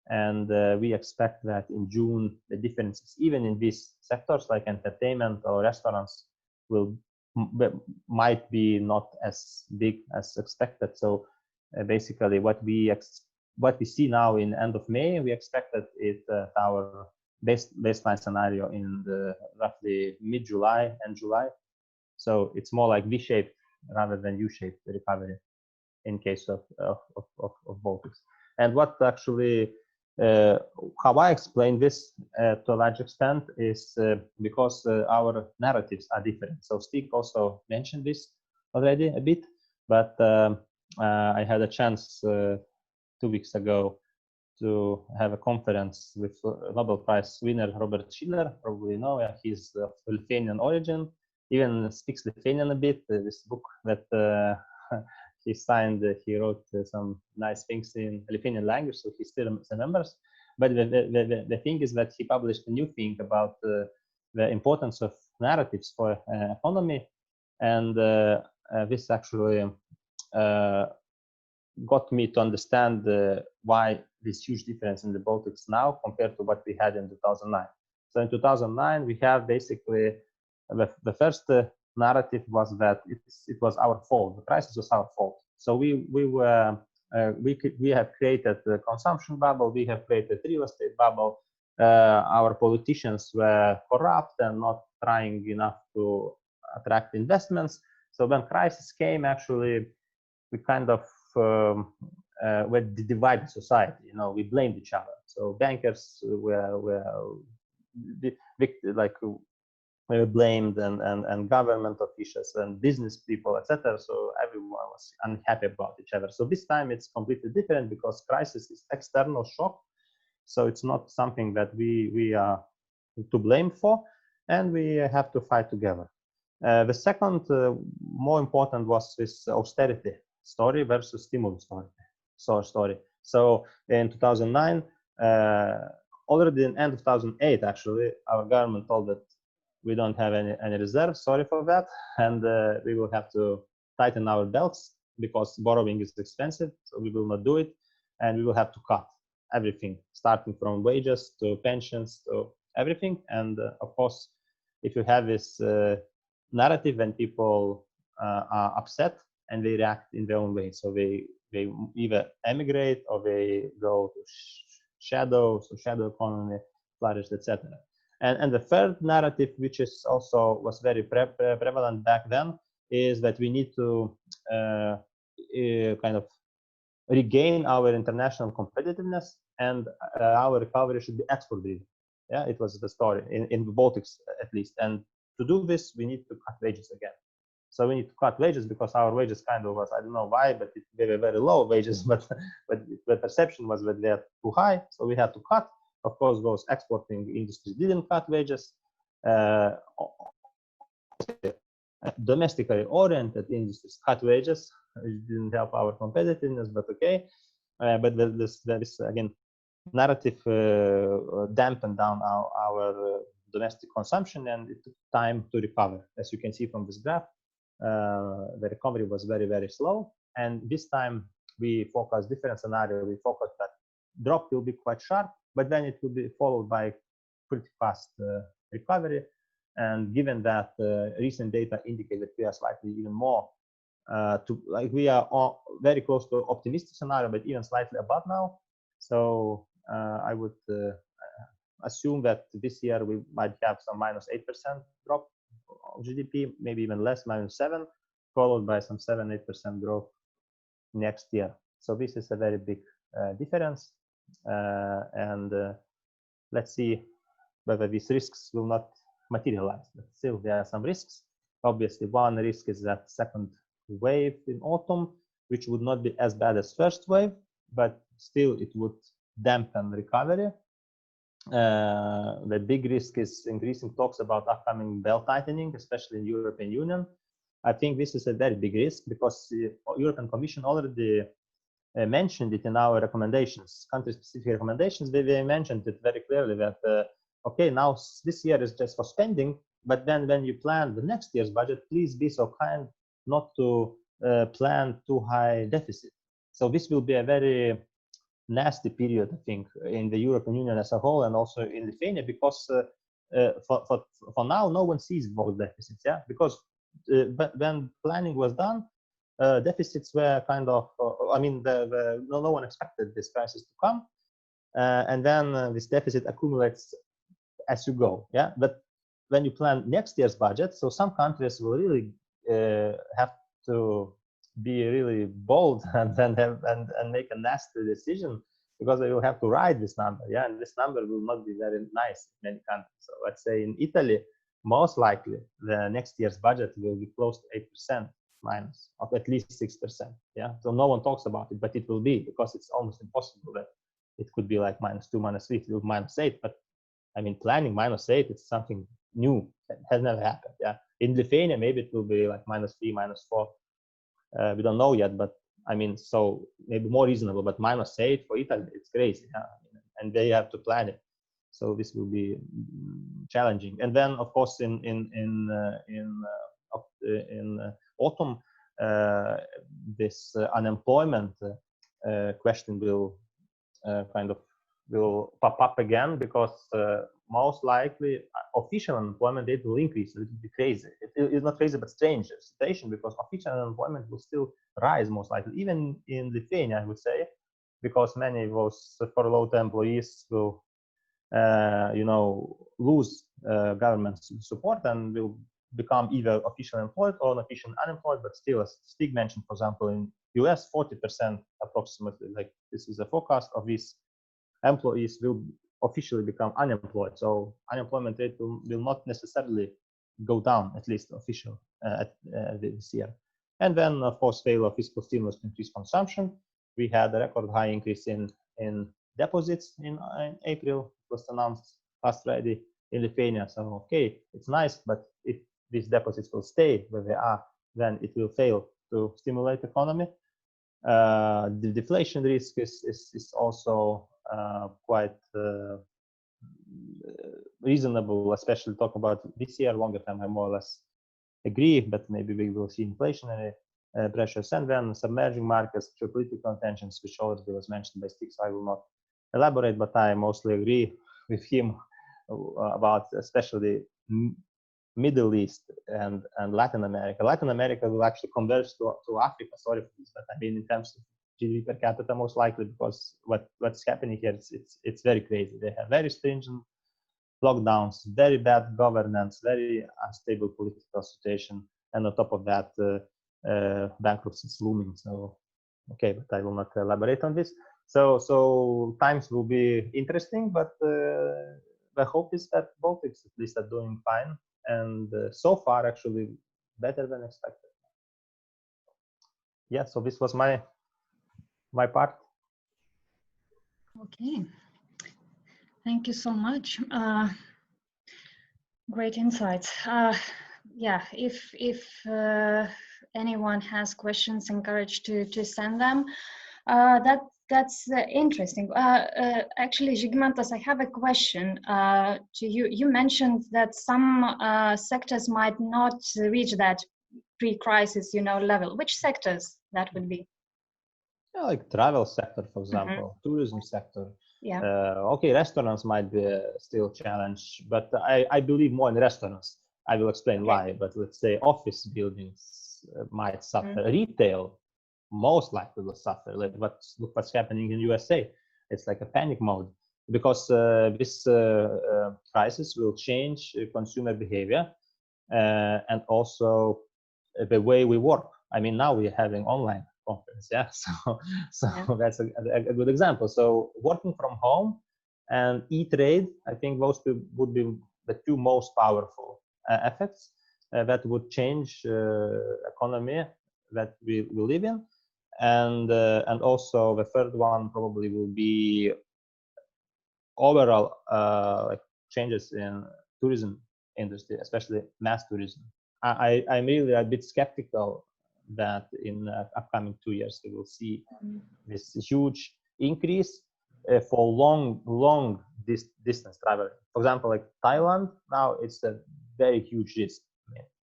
And we expect that in June, the differences, even in these sectors like entertainment or restaurants, might be not as big as expected. So basically, what we see now in end of May, we expect that our baseline scenario in the roughly mid-July and July. So it's more like V-shaped rather than U-shaped recovery in case of Baltics. And what actually how I explain this to a large extent is because our narratives are different. So Stig also mentioned this already a bit, but I had a chance 2 weeks ago to have a conference with Nobel Prize winner Robert Schiller. Probably know, he's of Lithuanian origin, even speaks Lithuanian a bit. This book that he signed, he wrote some nice things in Lithuanian language, so he still remembers. But the thing is that he published a new thing about the importance of narratives for economy, and this actually got me to understand why this huge difference in the Baltics now compared to what we had in 2009. So in 2009, we have basically the first narrative was that it was our fault. The crisis was our fault. So we have created the consumption bubble. We have created real estate bubble. Our politicians were corrupt and not trying enough to attract investments. So when crisis came, actually, we kind of were divided society. You know, we blamed each other. So bankers were blamed, and government officials and business people, etc. So everyone was unhappy about each other. So this time it's completely different because crisis is external shock. So it's not something that we are to blame for, and we have to fight together. The second, more important, was this austerity story versus stimulus story. So in 2009, already in end of 2008, actually, our government told that we don't have any reserves, sorry for that, and we will have to tighten our belts because borrowing is expensive, so we will not do it, and we will have to cut everything, starting from wages to pensions to everything. And of course, if you have this narrative, then people are upset and they react in their own way. So they either emigrate or they go to shadow economy, flourished, etc. And the third narrative, which is also was very prevalent back then, is that we need to kind of regain our international competitiveness, and our recovery should be export driven. Yeah, it was the story in the Baltics at least. And to do this, we need to cut wages again. So we need to cut wages because our wages kind of was, I don't know why, but they were very low wages, but the perception was that they're too high. So we had to cut. Of course, those exporting industries didn't cut wages. Domestically oriented industries cut wages. It didn't help our competitiveness, but okay. But this again, narrative dampened down our domestic consumption, and it took time to recover. As you can see from this graph, the recovery was very, very slow. And this time we focused different scenario. We focused that drop will be quite sharp, but then it will be followed by pretty fast recovery. And given that recent data indicate that we are slightly even more we are very close to optimistic scenario, but even slightly above now. So I would assume that this year we might have some -8% drop of GDP, maybe even less, -7, followed by some 7-8% growth next year. So this is a very big difference, and let's see whether these risks will not materialize. But still, there are some risks. Obviously, one risk is that second wave in autumn, which would not be as bad as first wave, but still it would dampen recovery. The big risk is increasing talks about upcoming belt tightening, especially in European Union. I think this is a very big risk because the European Commission already mentioned it in our recommendations, country-specific recommendations. They mentioned it very clearly that okay, now this year is just for spending, but then when you plan the next year's budget, please be so kind not to plan too high deficit. So this will be a very nasty period, I think, in the European Union as a whole, and also in Lithuania, because for now no one sees those deficits. Yeah, because when planning was done, deficits were kind of no one expected this crisis to come, and then this deficit accumulates as you go. Yeah, but when you plan next year's budget, so some countries will really have to be really bold and make a nasty decision, because they will have to ride this number. Yeah, and this number will not be very nice in many countries. So let's say in Italy, most likely the next year's budget will be close to 8% minus, or at least 6%. Yeah, so no one talks about it, but it will be, because it's almost impossible that it could be like -2, -3, it will be -8. But I mean, planning -8, it's something new that has never happened. Yeah, In Lithuania, maybe it will be like -3, -4. We don't know yet, but I mean, so maybe more reasonable. But -8 for Italy, it's crazy, yeah? And they have to plan it. So this will be challenging. And then, of course, in autumn, this unemployment question will will pop up again, because most likely official unemployment rate will increase. It will be crazy. It is not crazy, but strange situation, because official unemployment will still rise most likely, even in Lithuania, I would say, because many of those furloughed employees will, lose government support and will become either officially employed or unofficially unemployed. But still, as Stig mentioned, for example, in US, 40% approximately, like this is a forecast of these employees will officially become unemployed. So unemployment rate will not necessarily go down, at least official this year. And then, of course, failure of fiscal stimulus to increase consumption. We had a record high increase in deposits in April. It was announced last Friday in Lithuania. So, okay, it's nice, but if these deposits will stay where they are, then it will fail to stimulate the economy. The deflation risk is also quite reasonable, especially talk about this year. Longer term, I more or less agree, but maybe we will see inflationary pressures. And then submerging markets, geopolitical tensions, which already was mentioned by Stig, so I will not elaborate, but I mostly agree with him about especially Middle East and Latin America. Latin America will actually converge to Africa. Sorry for this, but I mean in terms of GDP per capita, most likely, because what's happening here, it's very crazy. They have very stringent lockdowns, very bad governance, very unstable political situation, and on top of that, bankruptcy is looming. So, okay, but I will not elaborate on this. So times will be interesting, but the hope is that Baltics at least are doing fine, and so far actually better than expected. Yeah, so this was my part. Okay, thank you so much. Great insights. Yeah, if anyone has questions, encouraged to send them. That's interesting. Actually, Zygimantas, I have a question to you. You mentioned that some sectors might not reach that pre-crisis, level. Which sectors that would be? Yeah, like travel sector, for example, tourism sector. Yeah. Okay, restaurants might be still challenged, but I believe more in restaurants. I will explain why. But let's say office buildings might suffer. Retail most likely will suffer. Like look what's happening in USA. It's like a panic mode, because this crisis will change consumer behavior and also the way we work. I mean, now we're having online conference, yeah. So that's a good example. So working from home and e-trade, I think those would be the two most powerful effects that would change economy that we live in. And also the third one probably will be overall like changes in tourism industry, especially mass tourism. I'm really a bit skeptical that in upcoming 2 years we will see this huge increase for long distance travel. For example, like Thailand, now it's a very huge risk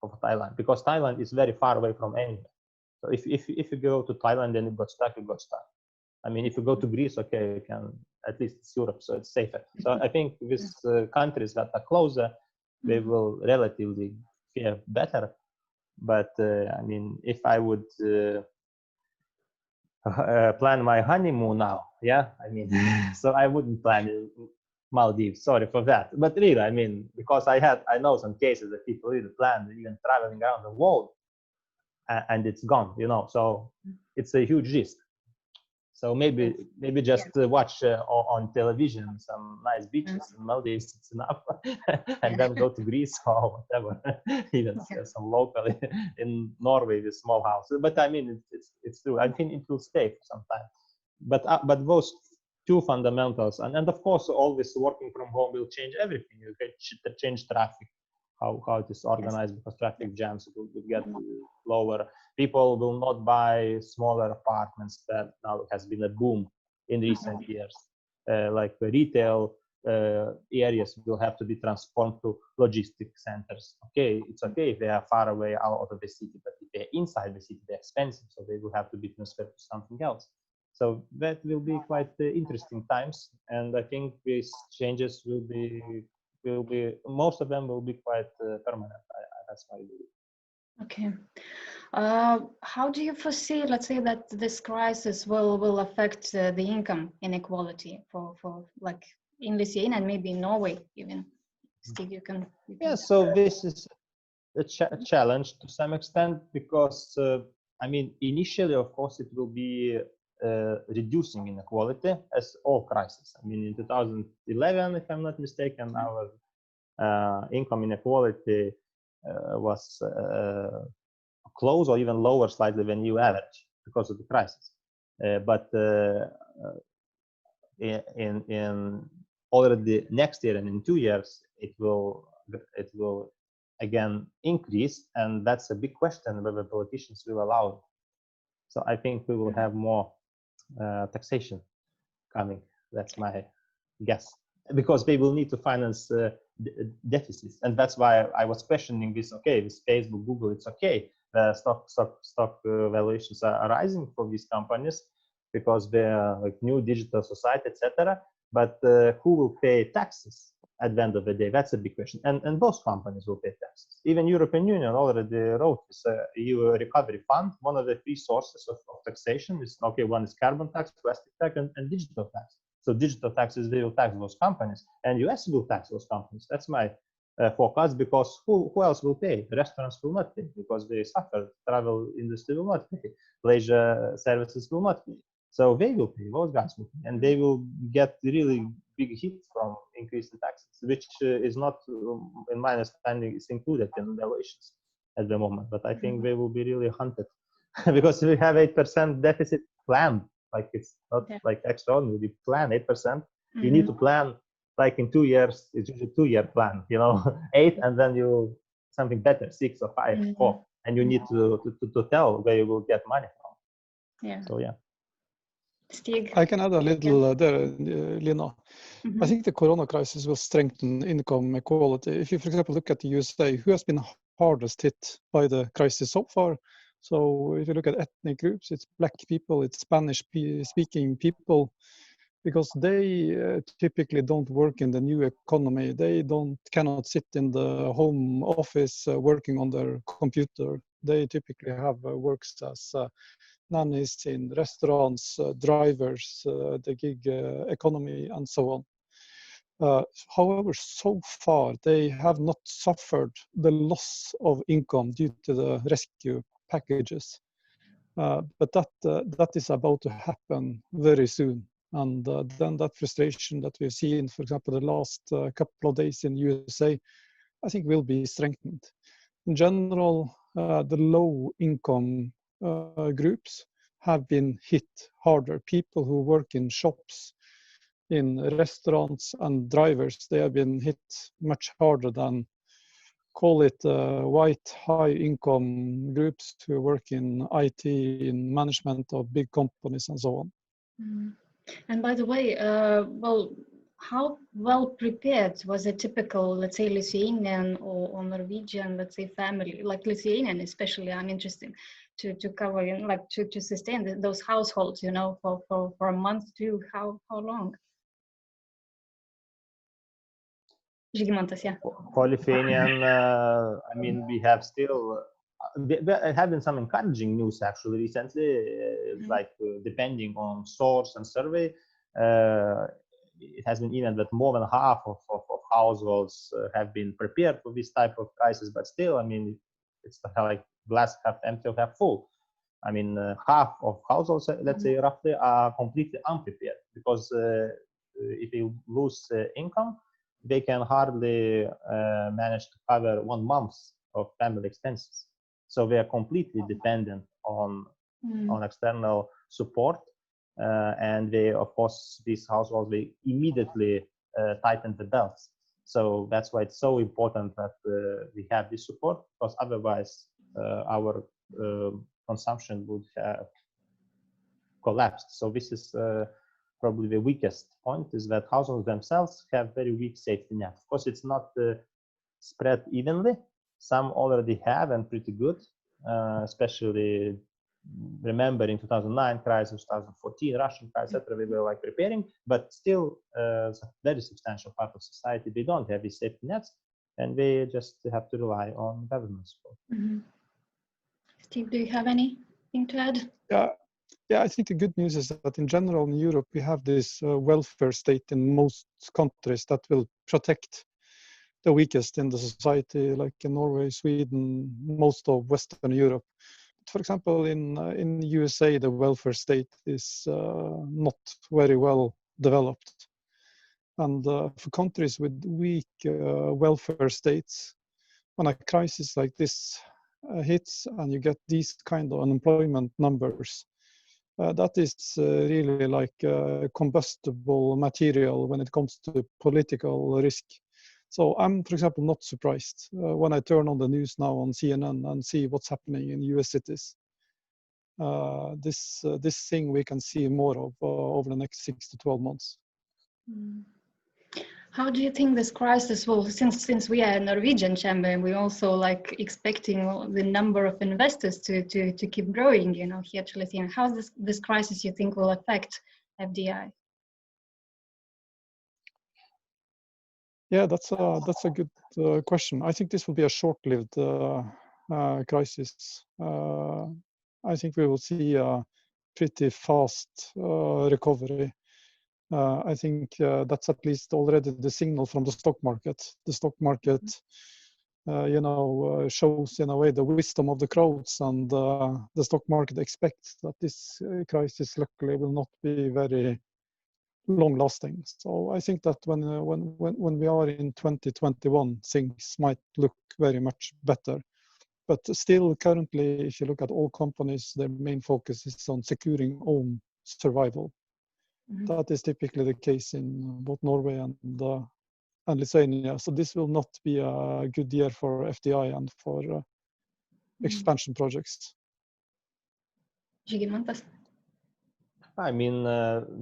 for Thailand, because Thailand is very far away from anywhere. So if you go to Thailand and you got stuck, you got stuck. I mean, if you go to Greece, okay, you can, at least it's Europe, so it's safer. So I think these countries that are closer, they will relatively fare better. But I mean, if I would plan my honeymoon now, yeah, I mean, so I wouldn't plan Maldives. Sorry for that. But really, I mean, because I know some cases that people really plan even traveling around the world, and it's gone, So it's a huge risk. So maybe just watch on television some nice beaches in Maldives, it's enough, and then go to Greece or whatever, even some local in Norway with small house. But I mean, it's true. I think it will stay for some time. But those two fundamentals, and of course, all this working from home will change everything. You can change traffic. how it is organized, because traffic jams will get lower. People will not buy smaller apartments. That now has been a boom in recent years. Like retail areas will have to be transformed to logistic centers. Okay, it's okay if they are far away out of the city, but if they're inside the city, they're expensive, so they will have to be transferred to something else. So that will be quite interesting times, and I think these changes will be most of them will be quite permanent. That's my belief. Okay. How do you foresee, let's say, that this crisis will affect the income inequality for like in Lithuania and maybe in Norway even? Stig, you can. Yeah, so this is a challenge to some extent, because I mean, initially, of course, it will be reducing inequality, as all crises. I mean, in 2011, if I'm not mistaken, our income inequality was close or even lower slightly than EU average because of the crisis. But in already next year and in 2 years, it will again increase, and that's a big question whether politicians will allow it. So I think we will have more taxation coming. That's my guess, because they will need to finance deficits, and that's why I was questioning this. Okay, with Facebook, Google, it's okay. The stock valuations are rising for these companies because they're like new digital society, etc. But who will pay taxes at the end of the day? That's a big question. And both companies will pay taxes. Even European Union already wrote this EU recovery fund. One of the three sources of taxation is, okay, one is carbon tax, plastic tax, and digital tax. So digital taxes, they will tax those companies, and US will tax those companies. That's my forecast, because who else will pay? Restaurants will not pay because they suffer. Travel industry will not pay. Leisure services will not pay. So they will pay, those guys will pay, and they will get really big hit from increase in taxes, which is not, in my understanding, is included in valuations at the moment. But I think they will be really hunted because we have 8% deficit planned. Like, it's not like extraordinary. We plan 8%. You need to plan like in 2 years. It's usually 2-year plan, 8, and then you something better, 6 or 5, 4, and you need to tell where you will get money from. Yeah. So yeah. Stig. I can add a little there, Lina. I think the corona crisis will strengthen income equality. If you, for example, look at the USA, who has been hardest hit by the crisis so far. So if you look at ethnic groups, it's Black people, it's Spanish-speaking people, because they typically don't work in the new economy. They cannot sit in the home office working on their computer. They typically have works as nannies in restaurants, drivers, the gig economy, and so on. However, so far, they have not suffered the loss of income due to the rescue packages. But that is about to happen very soon. And then that frustration that we've seen, for example, the last couple of days in USA, I think will be strengthened. In general, the low income groups have been hit harder. People who work in shops, in restaurants, and drivers, they have been hit much harder than, call it white high income groups who work in IT, in management of big companies, and so on. And by the way, well, how well prepared was a typical, let's say, Lithuanian or Norwegian, let's say, family, like Lithuanian especially? I'm interested to cover, like to sustain those households, for a month too. How long? Zygimantas, yeah. For Lithuanian, I mean, we have still, there have been some encouraging news actually recently, like depending on source and survey, it has been even that more than half of households have been prepared for this type of crisis, but still, I mean, it's like glass half empty or half full. I mean, half of households, let's say roughly, are completely unprepared, because if you lose income, they can hardly manage to cover 1 month of family expenses. So they are completely dependent on external support. And they, of course, these households, they immediately tighten the belts. So that's why it's so important that we have this support, because otherwise our consumption would have collapsed. So this is probably the weakest point, is that households themselves have very weak safety net. Of course, it's not spread evenly. Some already have, and pretty good, especially remembering 2009 crisis, 2014 Russian crisis, etc. We were like preparing, but still a very substantial part of society, they don't have these safety nets, and they just have to rely on government support. Mm-hmm. Steve, do you have anything to add? Yeah, I think the good news is that in general in Europe, we have this welfare state in most countries that will protect the weakest in the society, like in Norway, Sweden, most of Western Europe. But for example, in USA, the welfare state is not very well developed. And for countries with weak welfare states, when a crisis like this hits and you get these kind of unemployment numbers, that is really like combustible material when it comes to political risk. So I'm, for example, not surprised when I turn on the news now on CNN and see what's happening in US cities. This thing we can see more of over the next 6 to 12 months. How do you think this crisis will, since we are a Norwegian chamber and we're also like expecting the number of investors to keep growing, you know, here to Lithuania, how this crisis you think will affect FDI? Yeah, that's a good question. I think this will be a short-lived crisis. I think we will see a pretty fast recovery. I think that's at least already the signal from the stock market. The stock market, shows in a way the wisdom of the crowds, and the stock market expects that this crisis luckily will not be very long-lasting. So I think that when we are in 2021, things might look very much better. But still, currently, if you look at all companies, their main focus is on securing own survival. Mm-hmm. That is typically the case in both Norway and Lithuania. So this will not be a good year for FDI and for expansion projects. Zygimantas? I mean,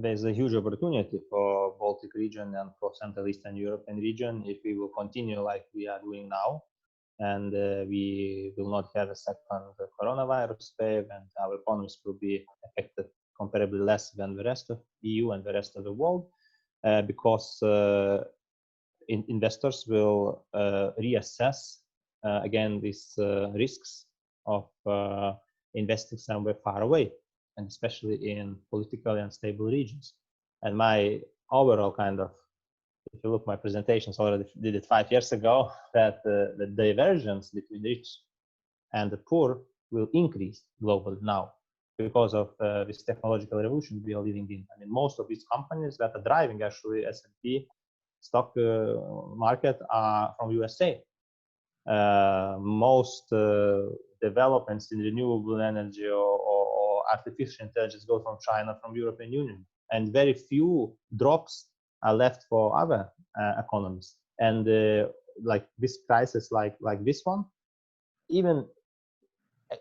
there's a huge opportunity for Baltic region and for Central Eastern European region if we will continue like we are doing now, and we will not have a second coronavirus wave, and our economies will be affected comparably less than the rest of EU and the rest of the world, because investors will reassess again these risks of investing somewhere far away, and especially in politically unstable regions. And my overall kind of, if you look my presentations, already did it 5 years ago, that the divergence between rich and the poor will increase globally now because of this technological revolution we are living in. I mean, most of these companies that are driving actually S&P stock market are from USA. Most developments in renewable energy or artificial intelligence go from China, from European Union, and very few drops are left for other economies. And like this crisis, like this one, even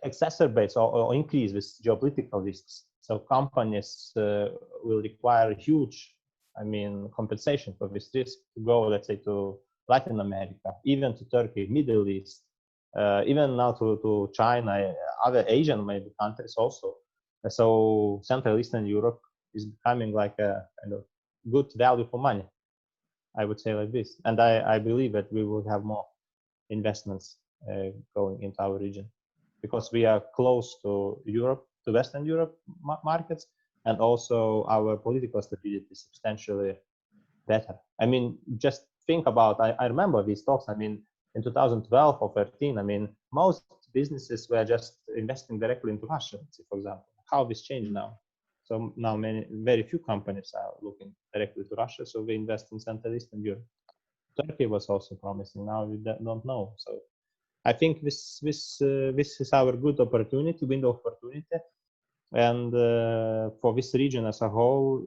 exacerbates or increase with geopolitical risks. So companies will require huge, compensation for this risk to go, let's say, to Latin America, even to Turkey, Middle East, even now to China, other Asian maybe countries also. So Central Eastern Europe is becoming like a kind of good value for money, I would say like this. And I believe that we will have more investments going into our region, because we are close to Europe, to Western Europe markets, and also our political stability is substantially better. I mean, just think about, I remember these talks, in 2012 or 13, most businesses were just investing directly into Russia, for example. How this changed now? So now very few companies are looking directly to Russia, so they invest in Central Eastern Europe. Turkey was also promising, now we don't know. So I think this is our good opportunity, window of opportunity, and for this region as a whole,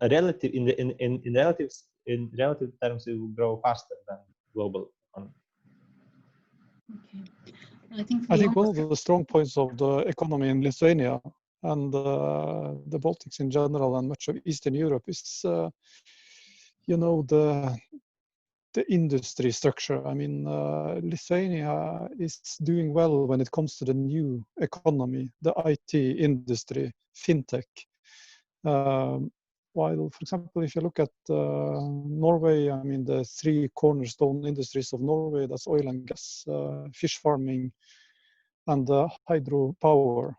relative in relative in relative terms, it will grow faster than global economy. Okay. I think one of the strong points of the economy in Lithuania and the Baltics in general and much of Eastern Europe is, the industry structure. I mean, Lithuania is doing well when it comes to the new economy, the IT industry, fintech. While, for example, if you look at Norway, I mean, the three cornerstone industries of Norway, that's oil and gas, fish farming, and hydropower.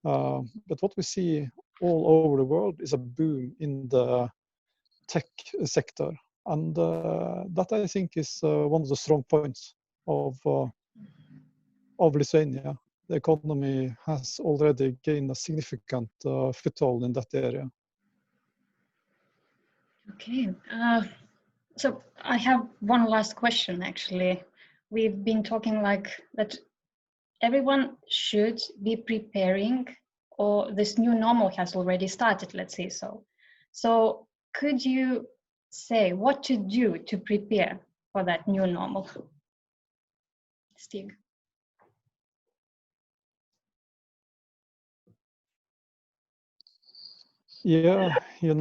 But what we see all over the world is a boom in the tech sector. And that, I think, is one of the strong points of Lithuania. The economy has already gained a significant foothold in that area. Okay, so I have one last question, actually. We've been talking like that everyone should be preparing, or this new normal has already started, let's say so. So could you say what to do to prepare for that new normal? Stig. Yeah, we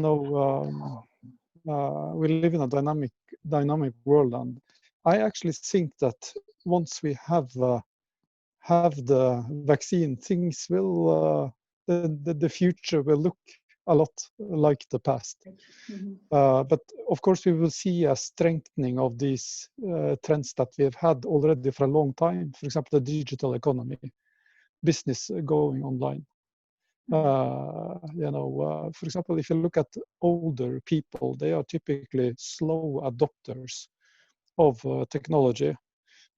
live in a dynamic world, and I actually think that once we have the vaccine, things will the future will look a lot like the past. Mm-hmm. But of course, we will see a strengthening of these trends that we have had already for a long time. For example, the digital economy, business going online. For example, if you look at older people, they are typically slow adopters of technology.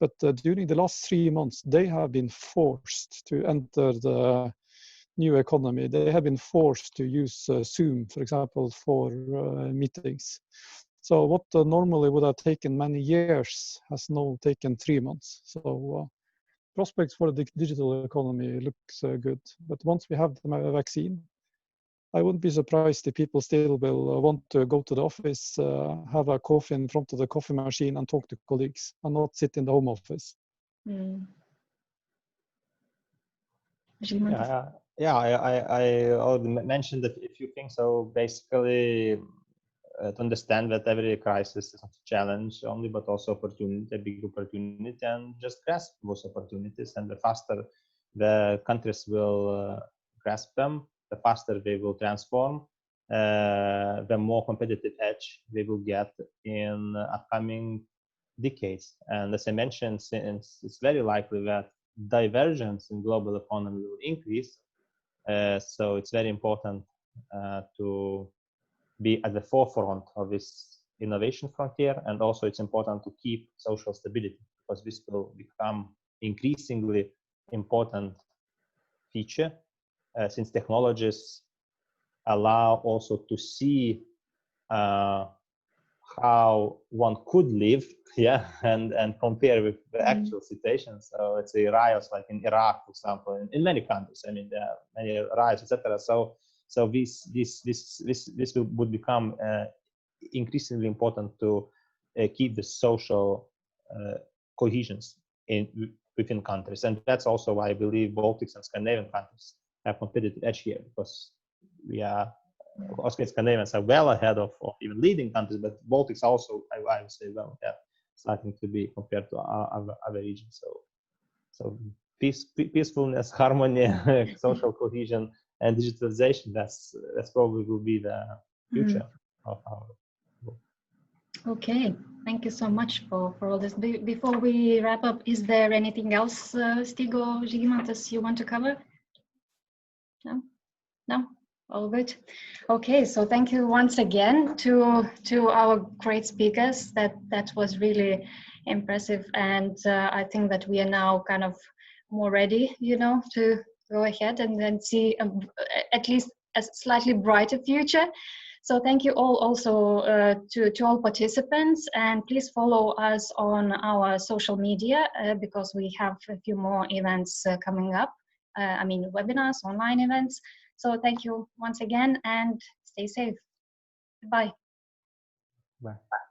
But during the last 3 months, they have been forced to enter the new economy. They have been forced to use Zoom, for example, for meetings. So what normally would have taken many years has now taken 3 months. So prospects for the digital economy looks good. But once we have the vaccine, I wouldn't be surprised if people still will want to go to the office, have a coffee in front of the coffee machine and talk to colleagues and not sit in the home office. Mm. I already mentioned a few things. So basically, to understand that every crisis is not a challenge only, but also opportunity, a big opportunity, and just grasp those opportunities. And the faster the countries will grasp them, the faster they will transform, the more competitive edge they will get in upcoming decades. And as I mentioned, since it's very likely that divergence in global economy will increase, so it's very important to be at the forefront of this innovation frontier, and also it's important to keep social stability, because this will become increasingly important feature since technologies allow also to see how one could live, and compare with the actual situation. So let's say riots like in Iraq, for example, in many countries. I mean, there are many riots, etc. So this would become increasingly important to keep the social cohesions within countries, and that's also why I believe Baltics and Scandinavian countries have competitive edge here, because we are, Austrian Scandinavians are well ahead of even leading countries, but Baltics also, I would say, well, starting to be compared to other regions. So peacefulness, harmony, social cohesion, and digitalization, that's probably will be the future of our world. Okay, thank you so much for all this. Before we wrap up, is there anything else, Stig or Zygimantas, you want to cover? No? All good. Okay, so thank you once again to our great speakers. That was really impressive, and I think that we are now kind of more ready, to go ahead and then see at least a slightly brighter future. So thank you all also to all participants, and please follow us on our social media because we have a few more events coming up. Webinars, online events. So thank you once again, and stay safe. Bye. Bye.